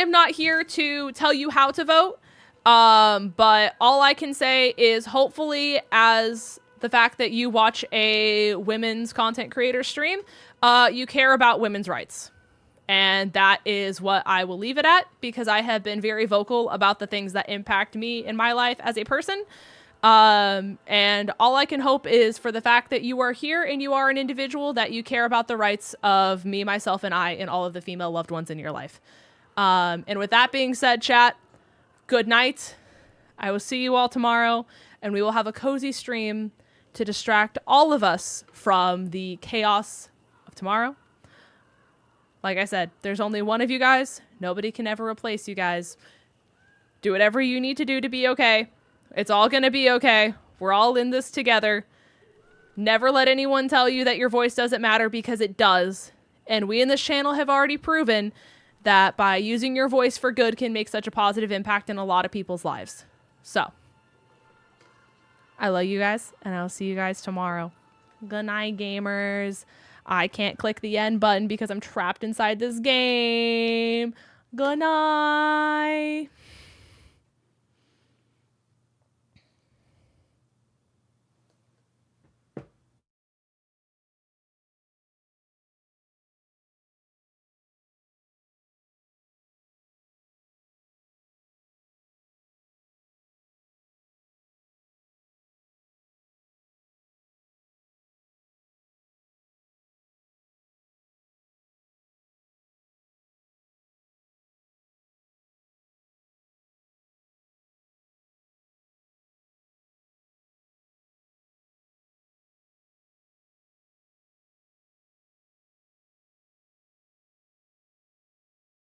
not here to tell you how to vote. But all I can say is hopefully as the fact that you watch a women's content creator stream, you care about women's rights. And that is what I will leave it at, because I have been very vocal about the things that impact me in my life as a person. And all I can hope is for the fact that you are here and you are an individual, that you care about the rights of me, myself, and I, and all of the female loved ones in your life. And with that being said, chat, good night. I will see you all tomorrow, and we will have a cozy stream to distract all of us from the chaos of tomorrow. Like I said, there's only one of you guys. Nobody can ever replace you guys. Do whatever you need to do to be okay. It's all gonna be okay. We're all in this together. Never let anyone tell you that your voice doesn't matter, because it does. And we in this channel have already proven that by using your voice for good can make such a positive impact in a lot of people's lives. So, I love you guys, and I'll see you guys tomorrow. Good night, gamers. I can't click the end button because I'm trapped inside this game. Good night.